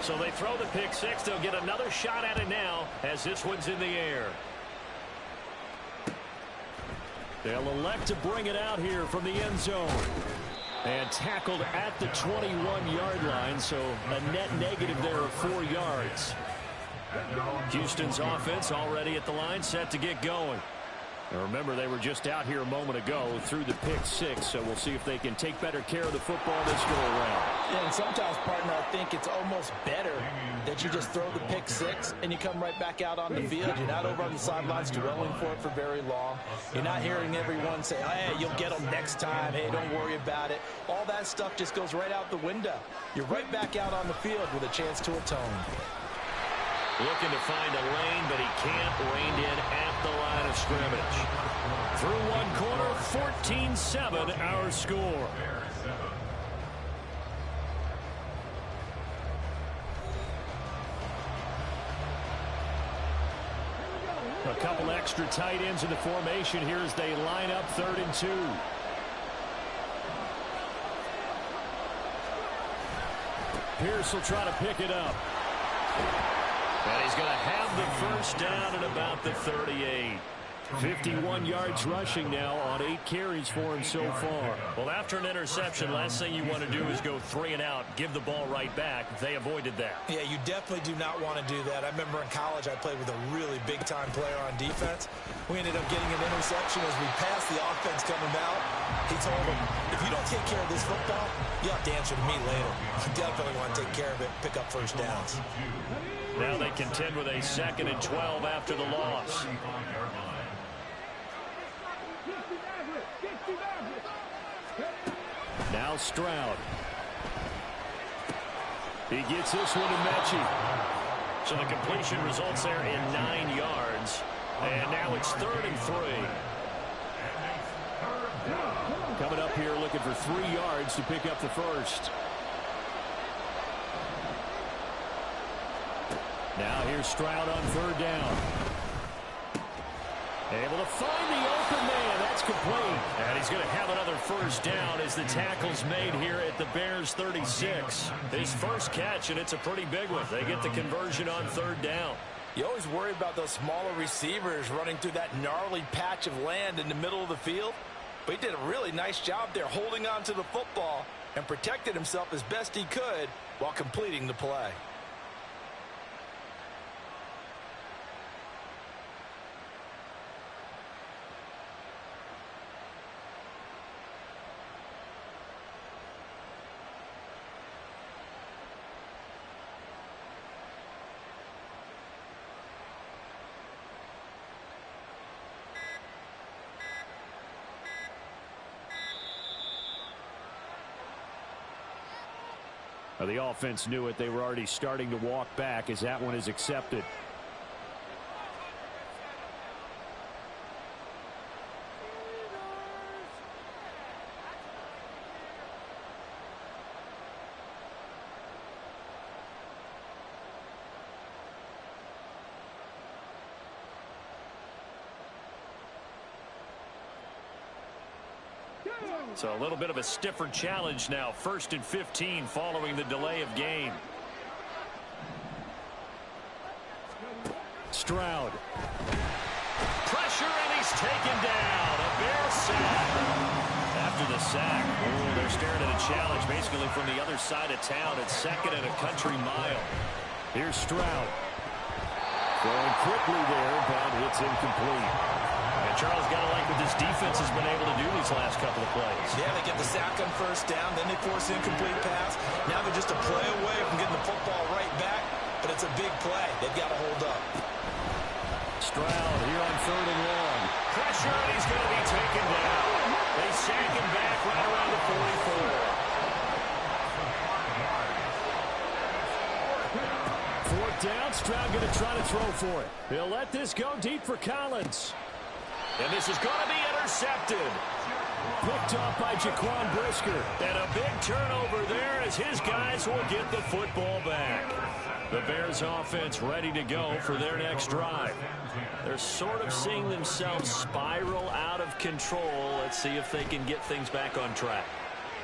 So they throw the pick 6. They'll get another shot at it now as this one's in the air. They'll elect to bring it out here from the end zone. And tackled at the 21-yard line, so a net negative there of 4 yards. Houston's offense already at the line, set to get going. And remember, they were just out here a moment ago through the pick 6, so we'll see if they can take better care of the football this go around. Yeah, and sometimes, partner, I think it's almost better that you just throw the pick 6 and you come right back out on the field. You're not over on the sidelines dwelling for it for very long. You're not hearing everyone say, hey, you'll get them next time. Hey, don't worry about it. All that stuff just goes right out the window. You're right back out on the field with a chance to atone. Looking to find a lane, but he can't. Reined in at the line of scrimmage. Through one quarter, 14-7 our score. A couple extra tight ends in the formation here as they line up 3rd and 2. Pierce will try to pick it up. And he's going to have the first down at about the 38. 51 yards rushing now on 8 carries for him so far. Well, after an interception, last thing you want to do is go 3 and out, give the ball right back. They avoided that. Yeah, you definitely do not want to do that. I remember in college I played with a really big-time player on defense. We ended up getting an interception as we passed the offense coming out. He told him, if you don't take care of this football, you'll have to answer to me later. You definitely want to take care of it, pick up first downs. Now they contend with a 2nd and 12 after the loss. Now Stroud. He gets this one to Mechie. So the completion results there in 9 yards. And now it's 3rd and 3. Coming up here looking for 3 yards to pick up the first. Now here's Stroud on 3rd down. Able to find the open man. That's complete. And he's going to have another first down as the tackle's made here at the Bears 36. His first catch, and it's a pretty big one. They get the conversion on 3rd down. You always worry about those smaller receivers running through that gnarly patch of land in the middle of the field. But he did a really nice job there holding on to the football and protected himself as best he could while completing the play. The offense knew it. They were already starting to walk back as that one is accepted. So a little bit of a stiffer challenge now. 1st and 15 following the delay of game. Stroud. Pressure, and he's taken down. A Bear sack. After the sack, they're staring at a challenge basically from the other side of town. It's 2nd and a country mile. Here's Stroud. Going quickly there, but it's incomplete. And Charles, got to like what this defense has been able to do these last couple of plays. Yeah, they get the sack on 1st down, then they force an incomplete pass. Now they're just a play away from getting the football right back, but it's a big play. They've got to hold up. Stroud here on 3rd and long. Pressure, and he's going to be taken down. They sack him back right around the 44. 4th down, Stroud going to try to throw for it. He'll let this go deep for Collins. And this is going to be intercepted. Picked off by Jaquan Brisker. And a big turnover there as his guys will get the football back. The Bears offense ready to go for their next drive. They're sort of seeing themselves spiral out of control. Let's see if they can get things back on track.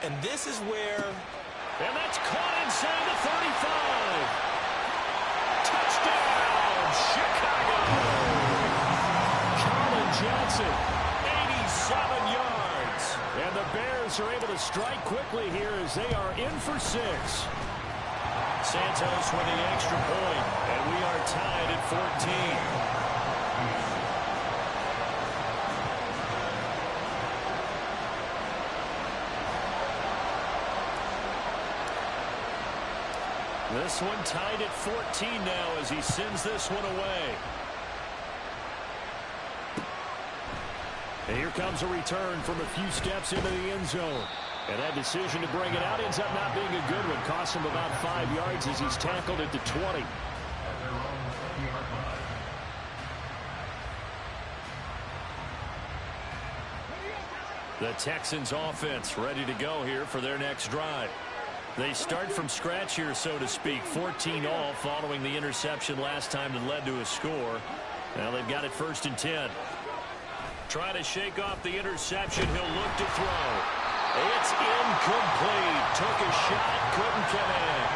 And this is where... And that's caught inside the 35. Touchdown, Chicago. Johnson, 87 yards. And the Bears are able to strike quickly here as they are in for 6. Santos with the extra point, and we are tied at 14. This one tied at 14 now as he sends this one away. And here comes a return from a few steps into the end zone. And that decision to bring it out ends up not being a good one. Costs him about 5 yards as he's tackled at the 20. The Texans offense ready to go here for their next drive. They start from scratch here, so to speak. 14-all following the interception last time that led to a score. Now they've got it 1st and 10. Trying to shake off the interception. He'll look to throw. It's incomplete. Took a shot, couldn't connect.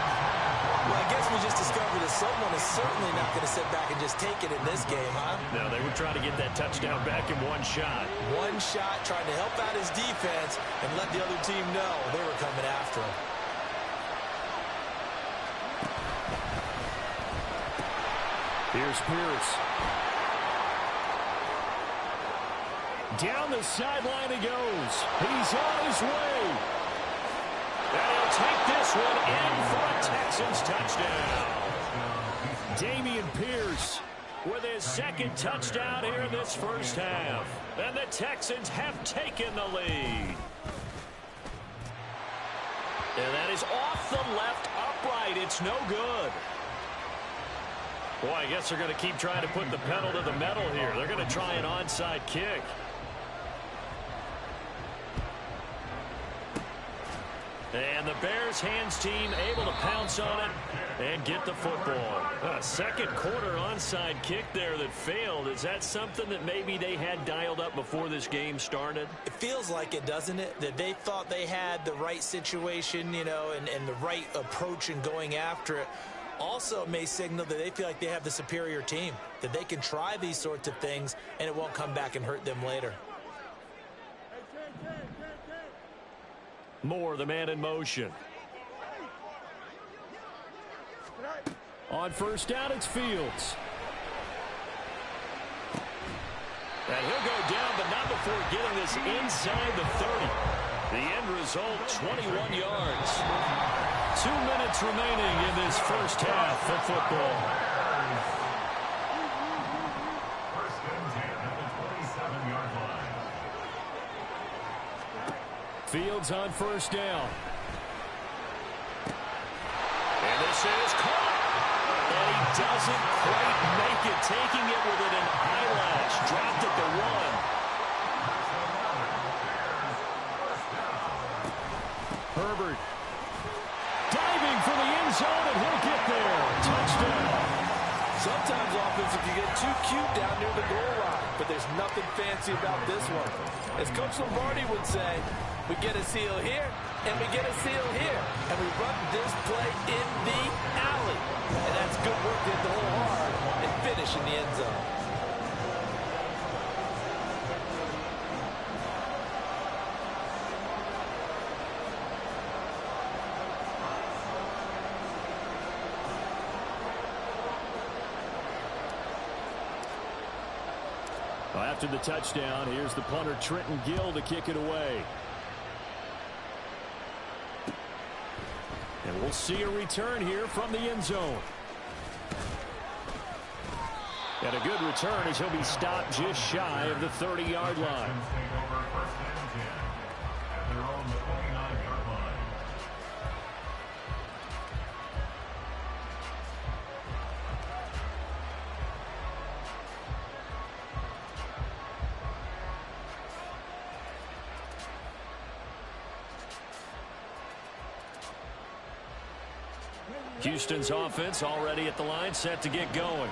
Well, I guess we just discovered that someone is certainly not going to sit back and just take it in this game, huh? No, they were trying to get that touchdown back in one shot. One shot, trying to help out his defense and let the other team know they were coming after him. Here's Pierce. Down the sideline he goes. He's on his way. And he'll take this one in for a Texans touchdown. Dameon Pierce with his second touchdown here in this first half. And the Texans have taken the lead. And that is off the left upright. It's no good. Boy, I guess they're going to keep trying to put the pedal to the metal here. They're going to try an onside kick. And the Bears hands team able to pounce on it and get the football. A second quarter onside kick there that failed. Is that something that maybe they had dialed up before this game started? It feels like it, doesn't it? That they thought they had the right situation, you know, and the right approach in going after it. Also, it may signal that they feel like they have the superior team, that they can try these sorts of things and it won't come back and hurt them later. Moore, the man in motion. On first down, it's Fields. And he'll go down, but not before getting this inside the 30. The end result, 21 yards. 2 minutes remaining in this first half of football. First and 10 at the 27-yard line. Fields on first down. And this is caught. And he doesn't quite make it, taking it within an eyelash. Dropped at the 1. Herbert diving for the end zone, and he'll get there. Touchdown. Sometimes offense, if you get too cute down near the goal line, but there's nothing fancy about this one. As Coach Lombardi would say, we get a seal here, and we get a seal here, and we run this play in the alley. And that's good work to hit the hole hard and finish in the end zone. Well, after the touchdown, here's the punter Trenton Gill to kick it away. And we'll see a return here from the end zone. And a good return as he'll be stopped just shy of the 30-yard line. Take over first and 10 at their own 29-yard line. Houston's offense already at the line, set to get going.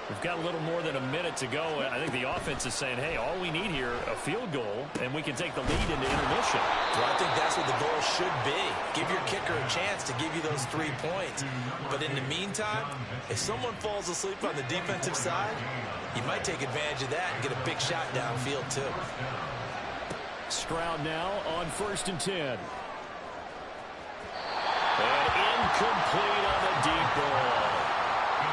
We've got a little more than a minute to go. I think the offense is saying, hey, all we need here, a field goal, and we can take the lead into intermission. Well, I think that's what the goal should be. Give your kicker a chance to give you those 3 points. But in the meantime, if someone falls asleep on the defensive side, you might take advantage of that and get a big shot downfield too. Stroud now on first and 10. And incomplete on the deep ball.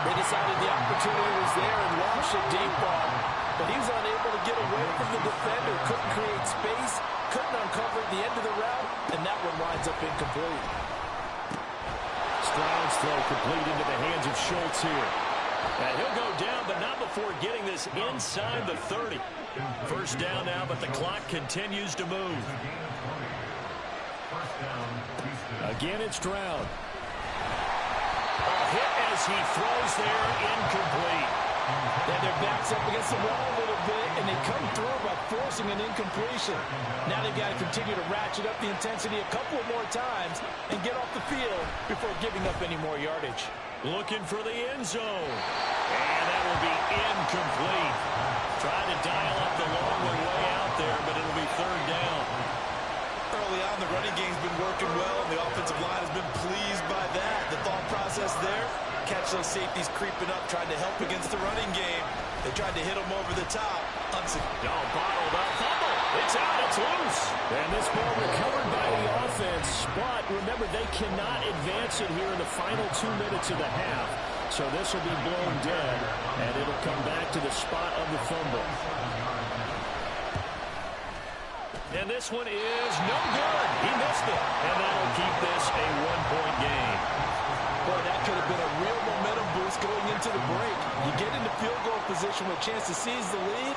They decided the opportunity was there and launched a deep ball, but he was unable to get away from the defender, couldn't create space, couldn't uncover the end of the route, and that one winds up incomplete. Stroud's throw complete into the hands of Schultz here. And he'll go down, but not before getting this inside the 30. First down now, but the clock continues to move. Again, it's Stroud. A hit as he throws there, incomplete. And their back's up against the wall a little bit, and they come through by forcing an incompletion. Now they've got to continue to ratchet up the intensity a couple more times and get off the field before giving up any more yardage. Looking for the end zone. And that will be incomplete. Trying to dial up the long way out there, but it'll be third down. Early on, the running game's been working well, and the offensive line has been pleased by that. The thought process there, catch those safeties creeping up, trying to help against the running game. They tried to hit them over the top. Bottled up, fumble. It's out, it's loose. And this ball recovered by the offense. But remember, they cannot advance it here in the final 2 minutes of the half. So this will be blown dead, and it'll come back to the spot of the fumble. And this one is no good. He missed it. And that'll keep this a 1-point game. Boy, that could have been a real momentum boost going into the break. You get into field goal position with a chance to seize the lead,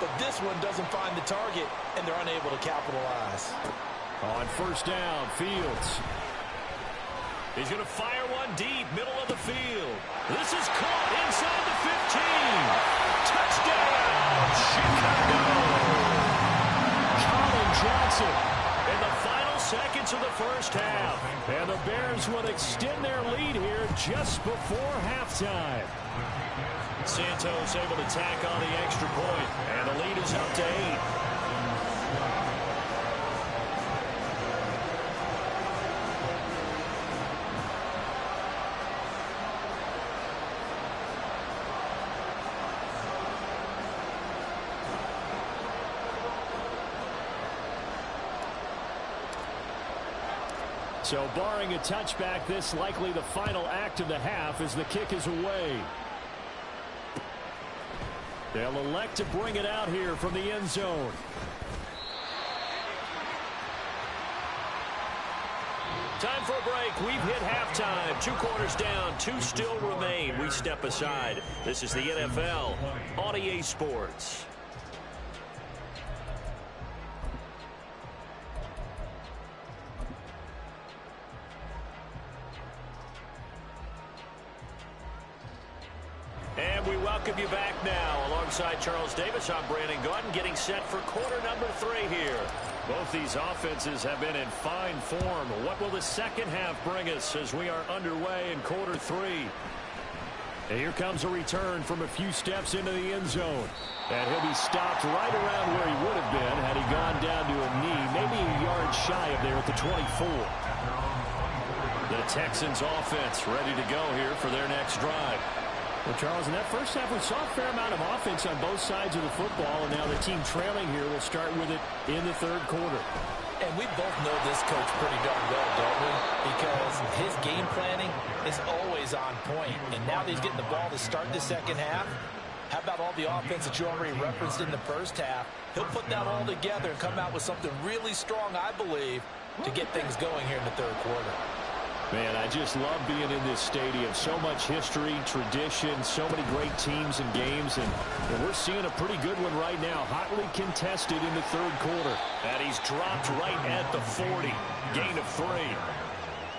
but this one doesn't find the target, and they're unable to capitalize. On first down, Fields. He's going to fire one deep, middle of the field. This is caught inside the 15. Touchdown, Chicago. Colin Johnson in the final seconds of the first half. And the Bears will extend their lead here just before halftime. Santos able to tack on the extra point, and the lead is up to 8. So barring a touchback, this likely the final act of the half as the kick is away. They'll elect to bring it out here from the end zone. Time for a break. We've hit halftime. 2 quarters down. 2 still remain. We step aside. This is the NFL on EA Sports. And we welcome you back now. Alongside Charles Davis, I'm Brandon Gaudin, getting set for quarter number 3 here. Both these offenses have been in fine form. What will the second half bring us as we are underway in quarter 3? And here comes a return from a few steps into the end zone. And he'll be stopped right around where he would have been had he gone down to a knee, maybe a yard shy of there at the 24. The Texans offense ready to go here for their next drive. Well, Charles, in that first half, we saw a fair amount of offense on both sides of the football, and now the team trailing here will start with it in the third quarter. And we both know this coach pretty darn well, don't we? Because his game planning is always on point. And now that he's getting the ball to start the second half, how about all the offense that you already referenced in the first half? He'll put that all together and come out with something really strong, I believe, to get things going here in the third quarter. Man, I just love being in this stadium. So much history, tradition, so many great teams and games, and we're seeing a pretty good one right now. Hotly contested in the third quarter. And he's dropped right at the 40. Gain of 3.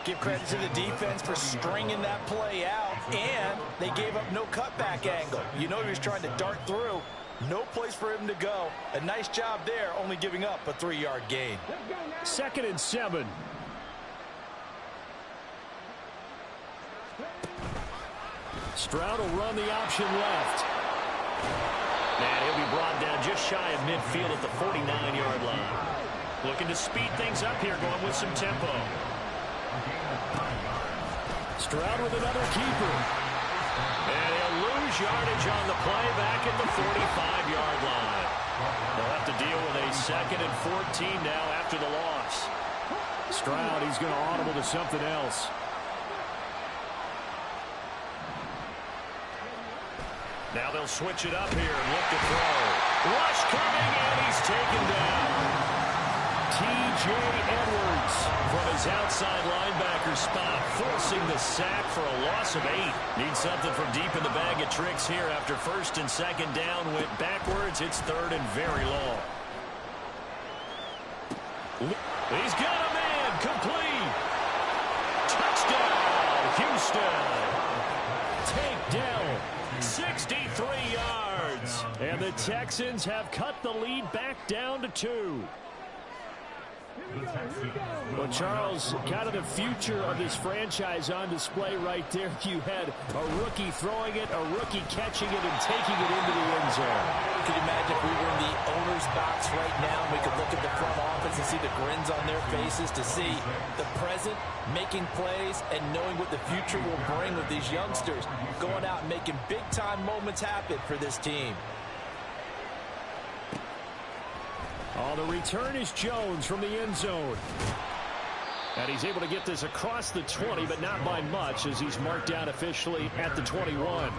Give credit to the defense for stringing that play out, and they gave up no cutback angle. You know he was trying to dart through. No place for him to go. A nice job there, only giving up a 3-yard gain. 2nd and 7. Stroud will run the option left. And he'll be brought down just shy of midfield at the 49-yard line. Looking to speed things up here, going with some tempo. Stroud with another keeper. And he'll lose yardage on the play back at the 45-yard line. They'll have to deal with a 2nd and 14 now after the loss. Stroud, he's going to audible to something else. Now they'll switch it up here and look to throw. Rush coming, and he's taken down. T.J. Edwards from his outside linebacker spot, forcing the sack for a loss of 8. Needs something from deep in the bag of tricks here after 1st and 2nd down. Went backwards. It's 3rd and very long. He's got a man. Complete. Touchdown, Houston. Takedown. 63 yards. And the Texans have cut the lead back down to 2. Well, Charles, kind of the future of this franchise on display right there. You had a rookie throwing it, a rookie catching it, and taking it into the end zone. Could you imagine if we were in the owner's box right now and we could look at the front office and see the grins on their faces, to see the present making plays and knowing what the future will bring with these youngsters going out and making big-time moments happen for this team. On the return is Jones from the end zone. And he's able to get this across the 20, but not by much, as he's marked down officially at the 21.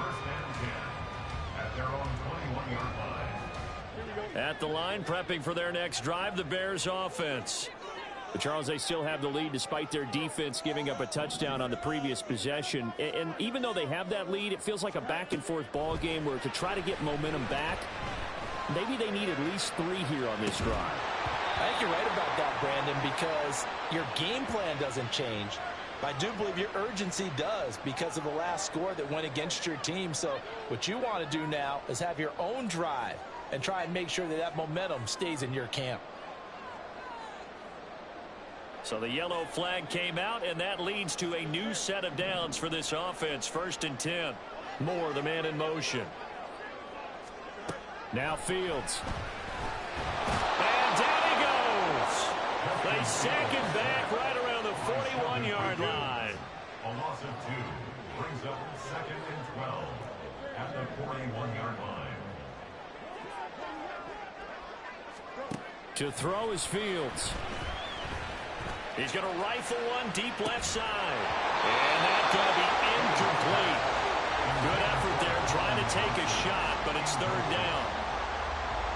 At the line, prepping for their next drive, the Bears offense. But Charles, they still have the lead despite their defense giving up a touchdown on the previous possession. And even though they have that lead, it feels like a back-and-forth ball game where to try to get momentum back, maybe they need at least 3 here on this drive. I think you're right about that, Brandon, because your game plan doesn't change. I do believe your urgency does because of the last score that went against your team. So what you want to do now is have your own drive and try and make sure that that momentum stays in your camp. So the yellow flag came out, and that leads to a new set of downs for this offense. 1st and 10. Moore, the man in motion. Now Fields. And down he goes. They sack him back right around the 41-yard line. A loss of 2 brings up 2nd and 12 at the 41-yard line. To throw is Fields. He's going to rifle one deep left side. And that's going to be incomplete. Good effort there trying to take a shot, but it's 3rd down.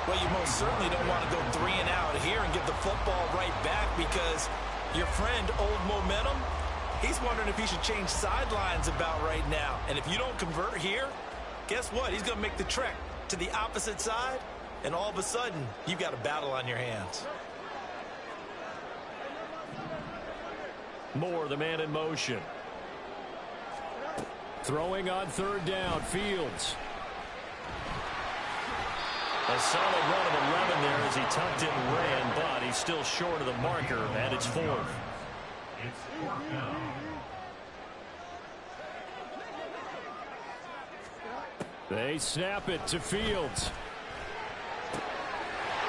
Well, you most certainly don't want to go 3 and out here and give the football right back, because your friend, Old Momentum, he's wondering if he should change sidelines about right now. And if you don't convert here, guess what? He's going to make the trek to the opposite side, and all of a sudden, you've got a battle on your hands. Moore, the man in motion. Throwing on 3rd down, Fields. A solid run of 11 there as he tucked it and ran, but he's still short of the marker, and it's 4th. It's 4th down. They snap it to Fields.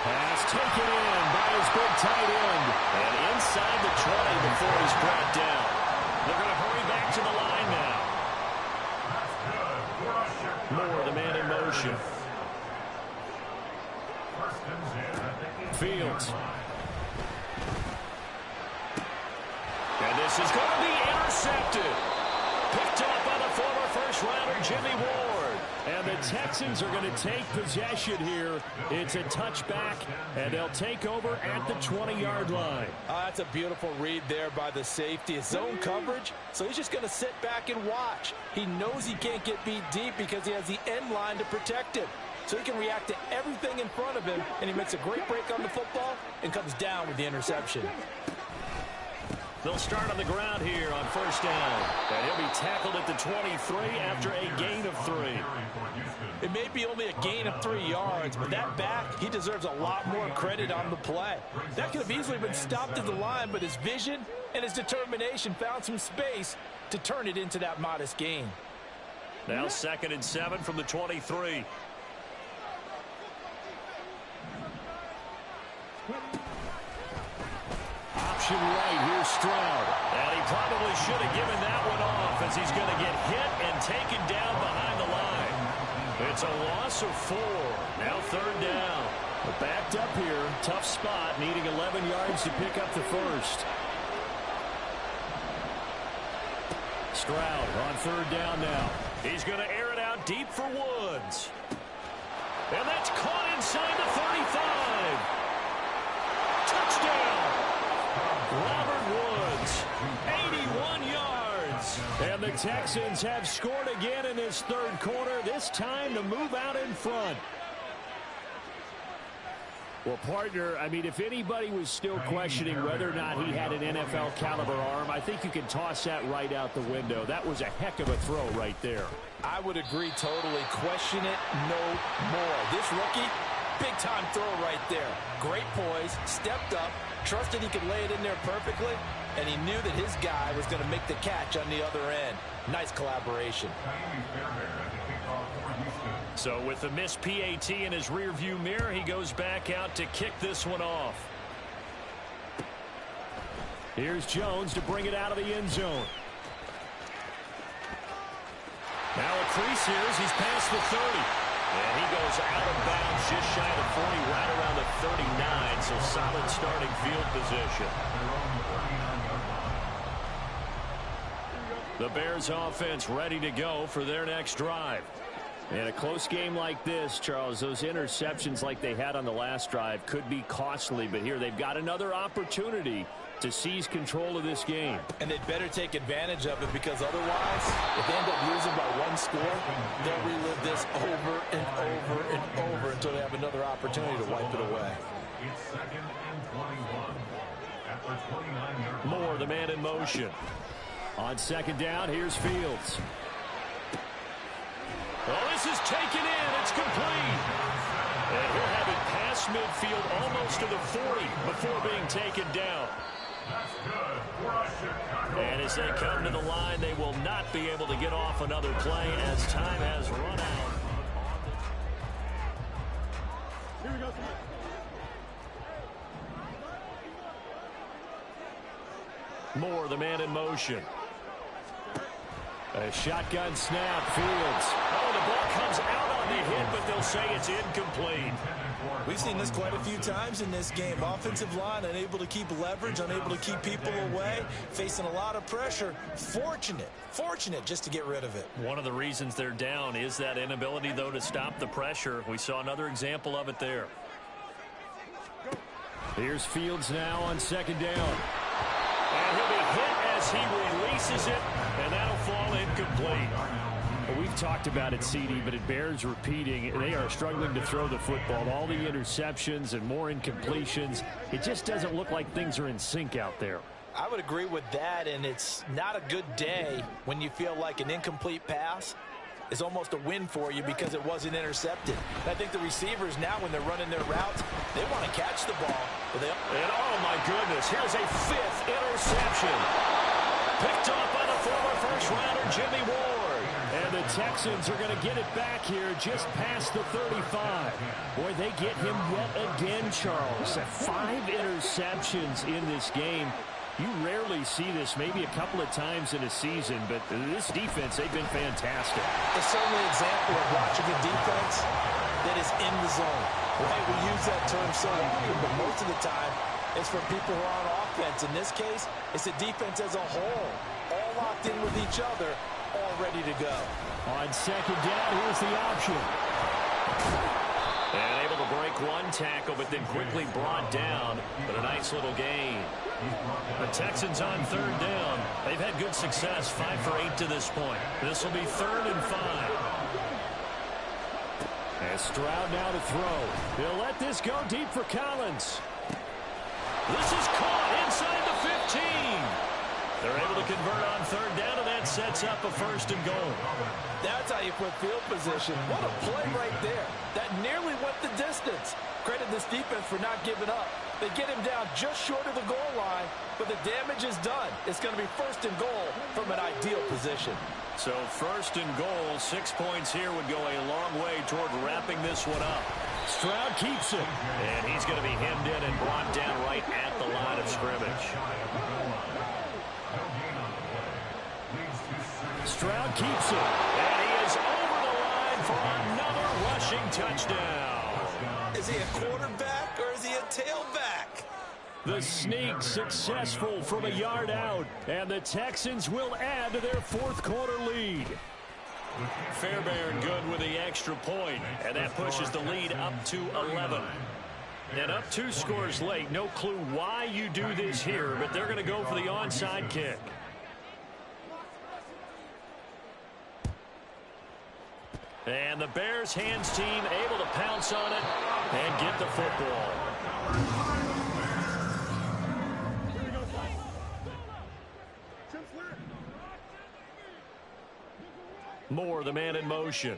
Pass taken in by his big tight end. And inside the 20 before he's brought down. They're going to hurry back to the line now. Moore, the man in motion. Fields. And this is going to be intercepted. Picked up by the former first-rounder Jimmy Ward. And the Texans are going to take possession here. It's a touchback, and they'll take over at the 20-yard line. That's a beautiful read there by the safety. It's zone coverage, so he's just going to sit back and watch. He knows he can't get beat deep because he has the end line to protect him. So he can react to everything in front of him, and he makes a great break on the football and comes down with the interception. They'll start on the ground here on 1st down. And he'll be tackled at the 23 after a gain of 3. It may be only a gain of 3 yards, but that back, he deserves a lot more credit on the play. That could have easily been stopped at the line, but his vision and his determination found some space to turn it into that modest gain. Now 2nd and 7 from the 23. Option right, here's Stroud. And he probably should have given that one off, as he's going to get hit and taken down behind the line. It's a loss of 4. Now 3rd down. But backed up here, tough spot, needing 11 yards to pick up the first. Stroud on 3rd down now. He's going to air it out deep for Woods. And that's caught inside the 35. Touchdown! Robert Woods, 81 yards. And the Texans have scored again in this 3rd quarter, this time to move out in front. Well, partner, I mean, if anybody was still questioning whether or not he had an NFL caliber arm, I think you can toss that right out the window. That was a heck of a throw right there. I would agree totally. Question it no more. This rookie, Big-time throw right there. Great poise, stepped up, trusted he could lay it in there perfectly, and he knew that his guy was going to make the catch on the other end. Nice collaboration. So with the missed PAT in his rearview mirror, he goes back out to kick this one off. Here's Jones to bring it out of the end zone. Now a crease here as he's past the 30. And he goes out of bounds just shy of the 40, right around the 39. So solid starting field position. The Bears offense ready to go for their next drive. In a close game like this, Charles, those interceptions like they had on the last drive could be costly. But here they've got another opportunity to seize control of this game. And they'd better take advantage of it, because otherwise, if they end up losing by one score, they'll relive this over and over and over until they have another opportunity to wipe it away. It's 2nd and 21 at the 29-yard line. Moore, the man in motion. On second down, here's Fields. Oh, this is taken in. It's complete. And he'll have it past midfield almost to the 40 before being taken down. And as they come to the line, they will not be able to get off another play as time has run out. Here we go. Moore, the man in motion. A shotgun snap, Fields. Oh, the ball comes out on the hit, but they'll say it's incomplete. We've seen this quite a few times in this game. Offensive line unable to keep leverage, unable to keep people away, facing a lot of pressure. Fortunate just to get rid of it. One of the reasons they're down is that inability, though, to stop the pressure. We saw another example of it there. Here's Fields now on second down. And he'll be hit as he releases it, and that'll fall incomplete. Well, we've talked about it, CD, but it bears repeating. They are struggling to throw the football. All the interceptions and more incompletions. It just doesn't look like things are in sync out there. I would agree with that, and it's not a good day when you feel like an incomplete pass is almost a win for you because it wasn't intercepted. I think the receivers now, when they're running their routes, they want to catch the ball. And oh, my goodness, here's a 5th interception. Picked off by the former first-rounder, Jimmy Ward. And the Texans are going to get it back here just past the 35. Boy, they get him yet again, Charles. 5 interceptions in this game. You rarely see this, maybe a couple of times in a season, but this defense, they've been fantastic. It's certainly an example of watching a defense that is in the zone. Right? We use that term so often, but most of the time, it's for people who are on offense. In this case, it's a defense as a whole, all locked in with each other, all ready to go. On second down, here's the option. And able to break one tackle, but then quickly brought down. But a nice little gain. The Texans on third down. They've had good success, 5 for 8 to this point. This will be 3rd and 5. And Stroud now to throw. He'll let this go deep for Collins. This is caught inside the 15. They're able to convert on third down, and that sets up a 1st and goal. That's how you put field position. What a play right there. That nearly went the distance. Credit this defense for not giving up. They get him down just short of the goal line, but the damage is done. It's going to be 1st and goal from an ideal position. So 1st and goal, 6 points here would go a long way toward wrapping this one up. Stroud keeps it. And he's going to be hemmed in and brought down right at the line of scrimmage. Stroud keeps it. And he is over the line for another rushing touchdown. Is he a quarterback or is he a tailback? The sneak successful from a yard out, and the Texans will add to their 4th quarter lead. Fairbairn good with the extra point, and that pushes the lead up to 11. And up 2 scores late. No clue why you do this here, but they're going to go for the onside kick. And the Bears hands team able to pounce on it and get the football. Moore, the man in motion.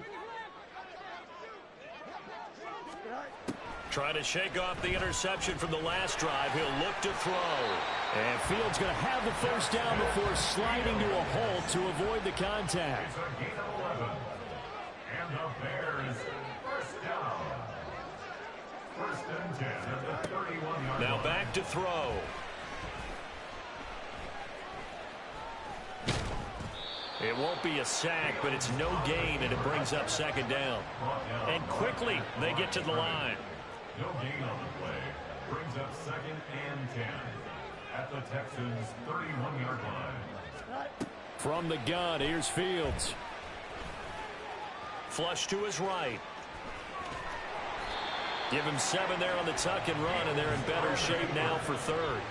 Trying to shake off the interception from the last drive. He'll look to throw. And Fields going to have the first down before sliding to a halt to avoid the contact. It's a gain of 11. And the Bears first down. First and 10 at the 31-yard line. Now back to throw. It won't be a sack, but it's no gain, and it brings up second down. And quickly, they get to the line. No gain on the play. Brings up second and 10 at the Texans' 31-yard line. From the gun, here's Fields. Flush to his right. Give him 7 there on the tuck and run, and they're in better shape now for third.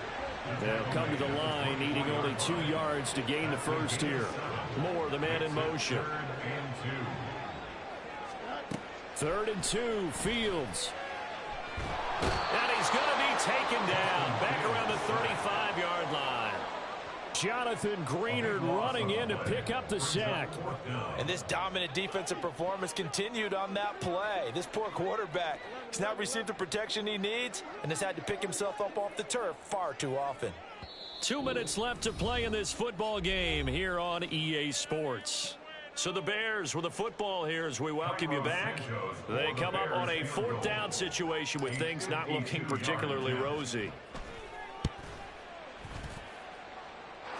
They'll come to the line, needing only 2 yards to gain the first here. Moore, the man in motion. Third and 2. 3rd and 2, Fields. And he's going to be taken down back around the 35-yard line. Jonathan Greenard running in to pick up the sack. And this dominant defensive performance continued on that play. This poor quarterback has not received the protection he needs and has had to pick himself up off the turf far too often. 2 minutes left to play in this football game here on EA Sports. So the Bears with the football here as we welcome you back. They come up on a 4th down situation with things not looking particularly rosy.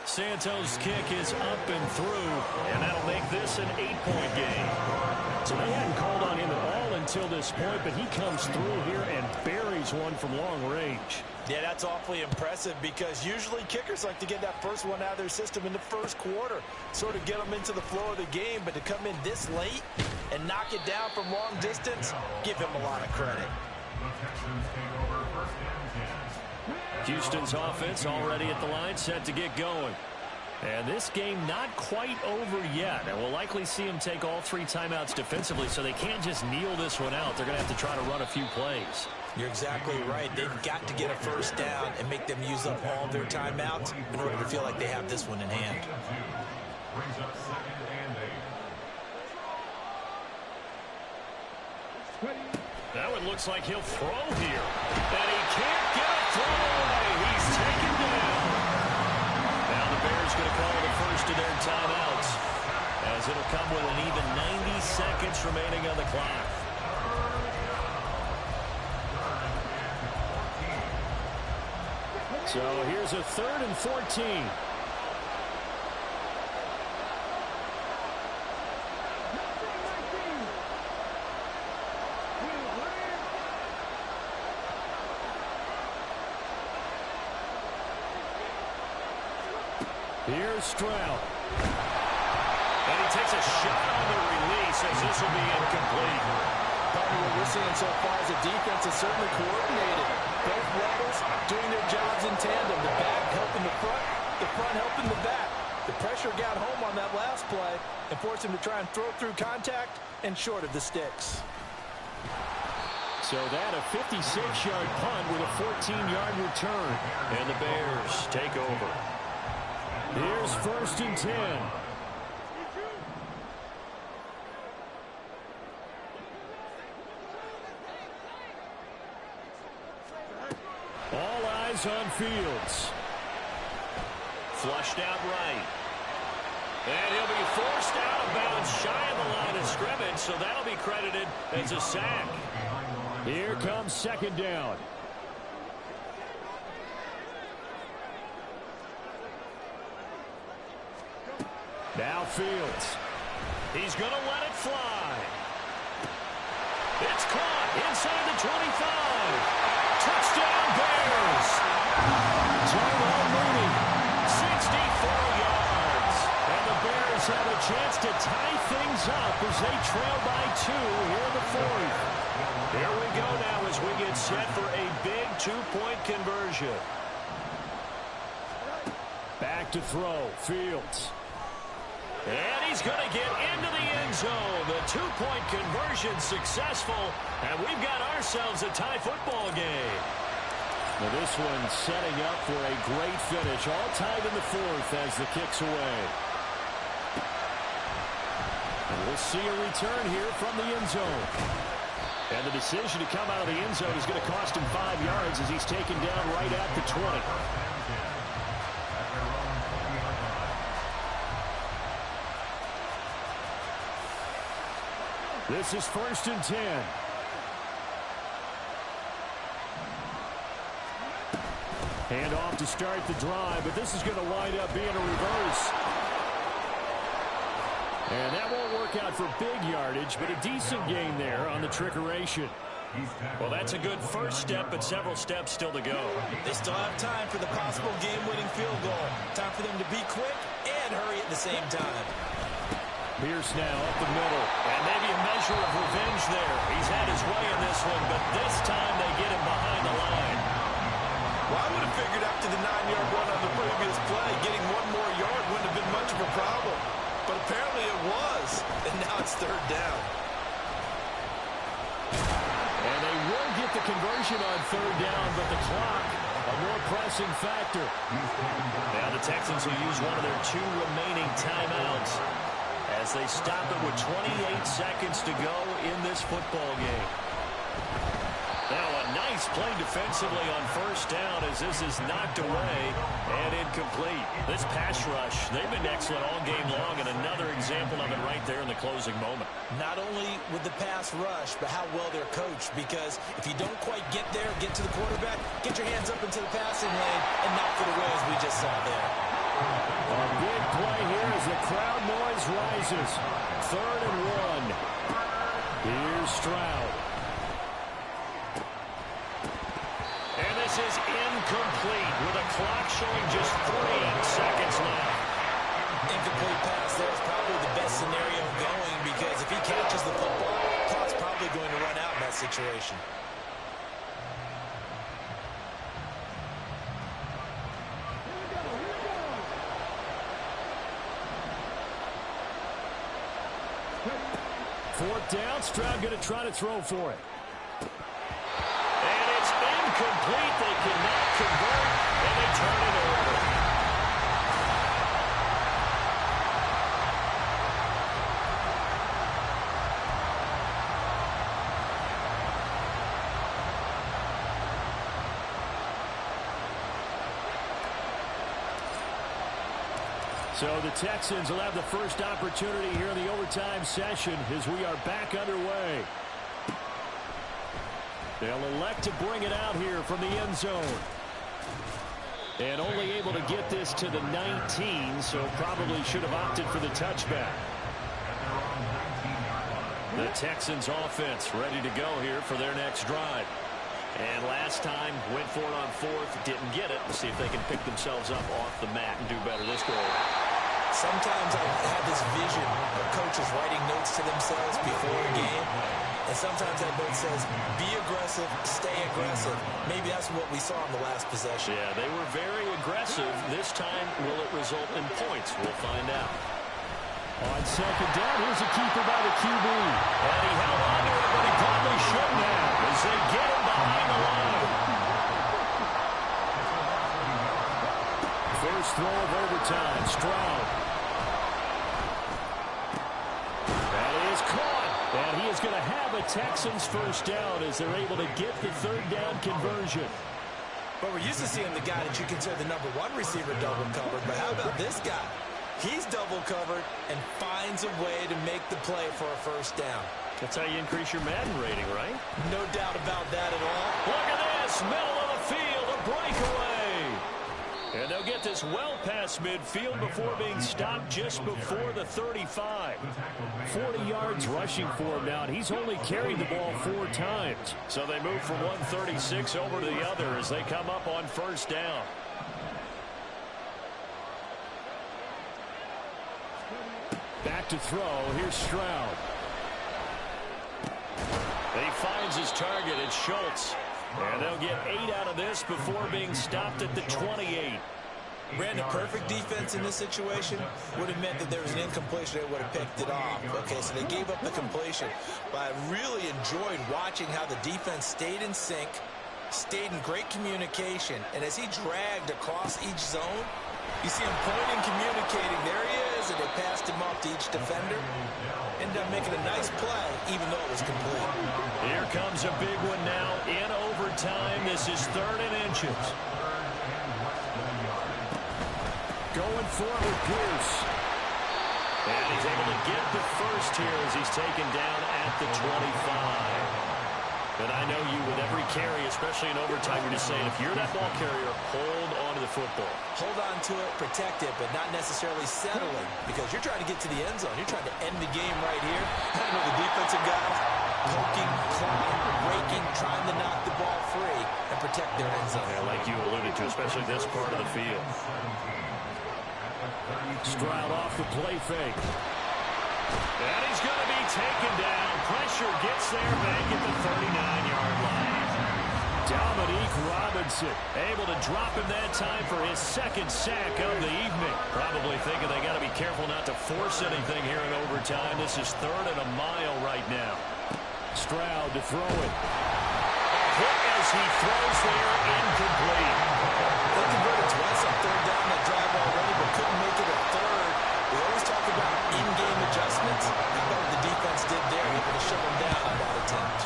Santos' kick is up and through, and that'll make this an 8-point game. So they hadn't called on him at all until this point, but he comes through here and buries one from long range. Yeah, that's awfully impressive because usually kickers like to get that first one out of their system in the first quarter, sort of get them into the flow of the game, but to come in this late and knock it down from long distance, give him a lot of credit. The Texans take over first and 10. Houston's offense already at the line, set to get going. And this game not quite over yet. And we'll likely see them take all 3 timeouts defensively, so they can't just kneel this one out. They're going to have to try to run a few plays. You're exactly right. They've got to get a first down and make them use up all of their timeouts in order to feel like they have this one in hand. Brings up second and 8. Now it looks like he'll throw here. And he can't get a throw away. He's taken down. Now the Bears going to call the first of their timeouts, as it'll come with an even 90 seconds remaining on the clock. So here's a 3rd and 14. Here's Stroud. And he takes a shot on the release as this will be incomplete. What we're seeing so far is a defense is certainly coordinated. Both levels doing their jobs in tandem. The back helping the front helping the back. The pressure got home on that last play and forced him to try and throw through contact and short of the sticks. So that a 56-yard punt with a 14-yard return. And the Bears take over. Here's 1st and 10. All eyes on Fields. Flushed out right. And he'll be forced out of bounds shy of the line of scrimmage, so that'll be credited as a sack. Here comes 2nd down. Now Fields. He's going to let it fly. It's caught inside the 25. Touchdown Bears. Jarrell Mooney. 64 yards. And the Bears have a chance to tie things up as they trail by 2 here in the 4th. Here we go now as we get set for a big 2-point conversion. Back to throw. Fields. And he's going to get into the end zone. The 2-point conversion successful. And we've got ourselves a tie football game. Now this one setting up for a great finish. All tied in the 4th as the kick's away. And we'll see a return here from the end zone. And the decision to come out of the end zone is going to cost him 5 yards as he's taken down right at the 20. This is 1st and 10. Hand off to start the drive, but this is going to wind up being a reverse. And that won't work out for big yardage, but a decent gain there on the trickeration. Well, that's a good first step, but several steps still to go. They still have time for the possible game-winning field goal. Time for them to be quick and hurry at the same time. Pierce now up the middle. And maybe a measure of revenge there. He's had his way in this one, but this time they get him behind the line. Well, I would have figured after the 9-yard run on the previous play, getting one more yard wouldn't have been much of a problem. But apparently it was, and now it's 3rd down. And they will get the conversion on 3rd down, but the clock, a more pressing factor. Now the Texans will use one of their 2 remaining timeouts as they stop it with 28 seconds to go in this football game. Now a nice play defensively on 1st down as this is knocked away and incomplete. This pass rush, they've been excellent all game long, and another example of it right there in the closing moment. Not only with the pass rush, but how well they're coached, because if you don't quite get there, get to the quarterback, get your hands up into the passing lane and knock it away as we just saw there. A big play here as the crowd noise rises. 3rd and 1. Here's Stroud. And this is incomplete with a clock showing just 3 seconds left. Incomplete pass there is probably the best scenario going, because if he catches the football, clock's probably going to run out in that situation. Fourth down, Stroud going to try to throw for it. And it's incomplete. They cannot convert, and they turn it over. So the Texans will have the first opportunity here in the overtime session as we are back underway. They'll elect to bring it out here from the end zone. And only able to get this to the 19, so probably should have opted for the touchback. The Texans offense ready to go here for their next drive. And last time, went for it on 4th, didn't get it. We'll see if they can pick themselves up off the mat and do better this go around. Sometimes I have this vision of coaches writing notes to themselves before a game. And sometimes that note says, be aggressive, stay aggressive. Maybe that's what we saw in the last possession. Yeah, they were very aggressive. This time, will it result in points? We'll find out. On 2nd down, here's a keeper by the QB. And he held on to it, but he probably shouldn't have as they get him behind the line. First throw of overtime, Stroud. That is caught. And he is going to have a Texans first down as they're able to get the 3rd down conversion. But we're used to seeing the guy that you consider the number 1 receiver double covered. But how about this guy? He's double covered and finds a way to make the play for a first down. That's how you increase your Madden rating, right? No doubt about that at all. Look at this, middle of the field, a breakaway. And they'll get this well past midfield before being stopped just before the 35. 40 yards rushing for him now, and he's only carried the ball 4 times. So they move from 136 over to the other as they come up on 1st down. Back to throw. Here's Stroud. He finds his target. It's Schultz. And they'll get 8 out of this before being stopped at the 28. Brandon, perfect defense in this situation would have meant that there was an incompletion. They would have picked it off. Okay, so they gave up the completion. But I really enjoyed watching how the defense stayed in sync, stayed in great communication. And as he dragged across each zone, you see him pointing, communicating. There he is. it. They passed him up to each defender. Ended up making a nice play, even though it was complete. Here comes a big one now in overtime. This is 3rd and inches. Going for it with Pierce. And he's able to get the first here as he's taken down at the 25. And I know you, with every carry, especially in overtime, you're just saying, if you're that ball carrier, hold on to the football. Hold on to it, protect it, but not necessarily settling, because you're trying to get to the end zone. You're trying to end the game right here. I know the defensive guys poking, clawing, raking, trying to knock the ball free and protect their end zone. Yeah, like you alluded to, especially this part of the field. Stroud off the play fake. And he's going to be taken down. Pressure gets there back at the 39-yard line. Dominique Robinson able to drop him that time for his 2nd sack of the evening. Probably thinking they got to be careful not to force anything here in overtime. This is 3rd and a mile right now. Stroud to throw it. A hit as he throws there, incomplete. They converted twice on 3rd down that drive already, but couldn't make it a 3rd. We always talk about in-game adjustments. How about what the defense did there? Able to shut them down on that attempt.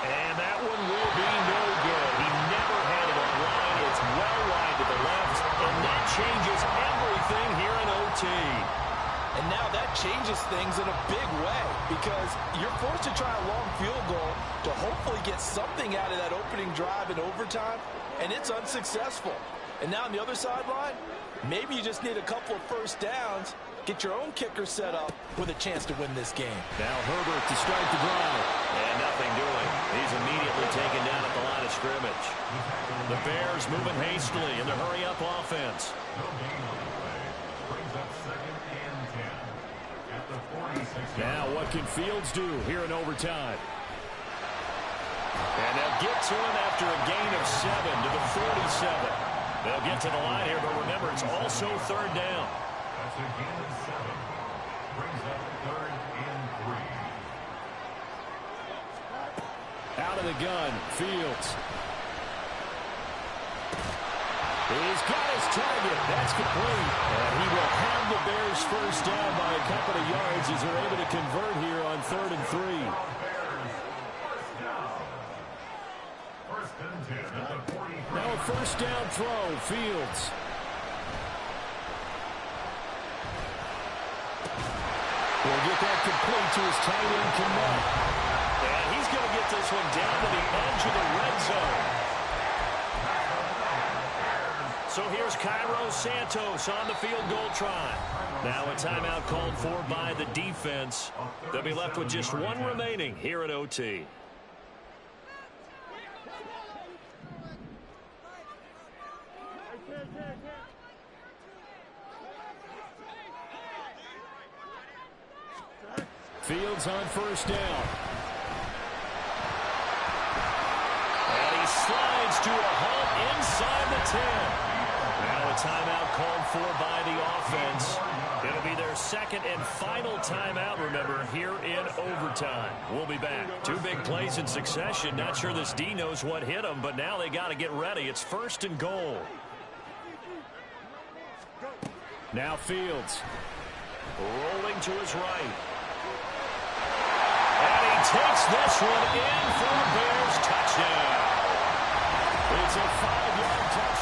And that one will be no good. He never had it on line. It's well wide to the left, and that changes everything here in OT. And now that changes things in a big way, because you're forced to try a long field goal to hopefully get something out of that opening drive in overtime, and it's unsuccessful. And now on the other sideline, maybe you just need a couple of first downs, get your own kicker set up with a chance to win this game. Now Herbert to start the drive. And nothing doing. He's immediately taken down at the line of scrimmage. The Bears moving hastily in the hurry-up offense. Now what can Fields do here in overtime? And they'll get to him after a gain of 7 to the 47. They'll get to the line here, but remember, it's also 3rd down. That's a gain of 7. Brings up 3rd and 3. Out of the gun, Fields. He's got his target. That's complete. And he will have the Bears first down by a couple of yards as they're able to convert here on 3rd and 3. Now a first down throw, Fields. Will get that complete to his tight end, Kmet. And he's going to get this one down to the edge of the red zone. So here's Cairo Santos on the field goal try. Now a timeout called for by the defense. They'll be left with just one remaining here at OT. Fields on first down. And he slides to a halt inside the 10. Now a timeout called for by the offense. It'll be their 2nd and final timeout, remember, here in overtime. We'll be back. 2 big plays in succession. Not sure this D knows what hit him, but now they got to get ready. It's 1st and goal. Now Fields. Rolling to his right. And he takes this one in for a Bears touchdown. It's a 5-yard touchdown.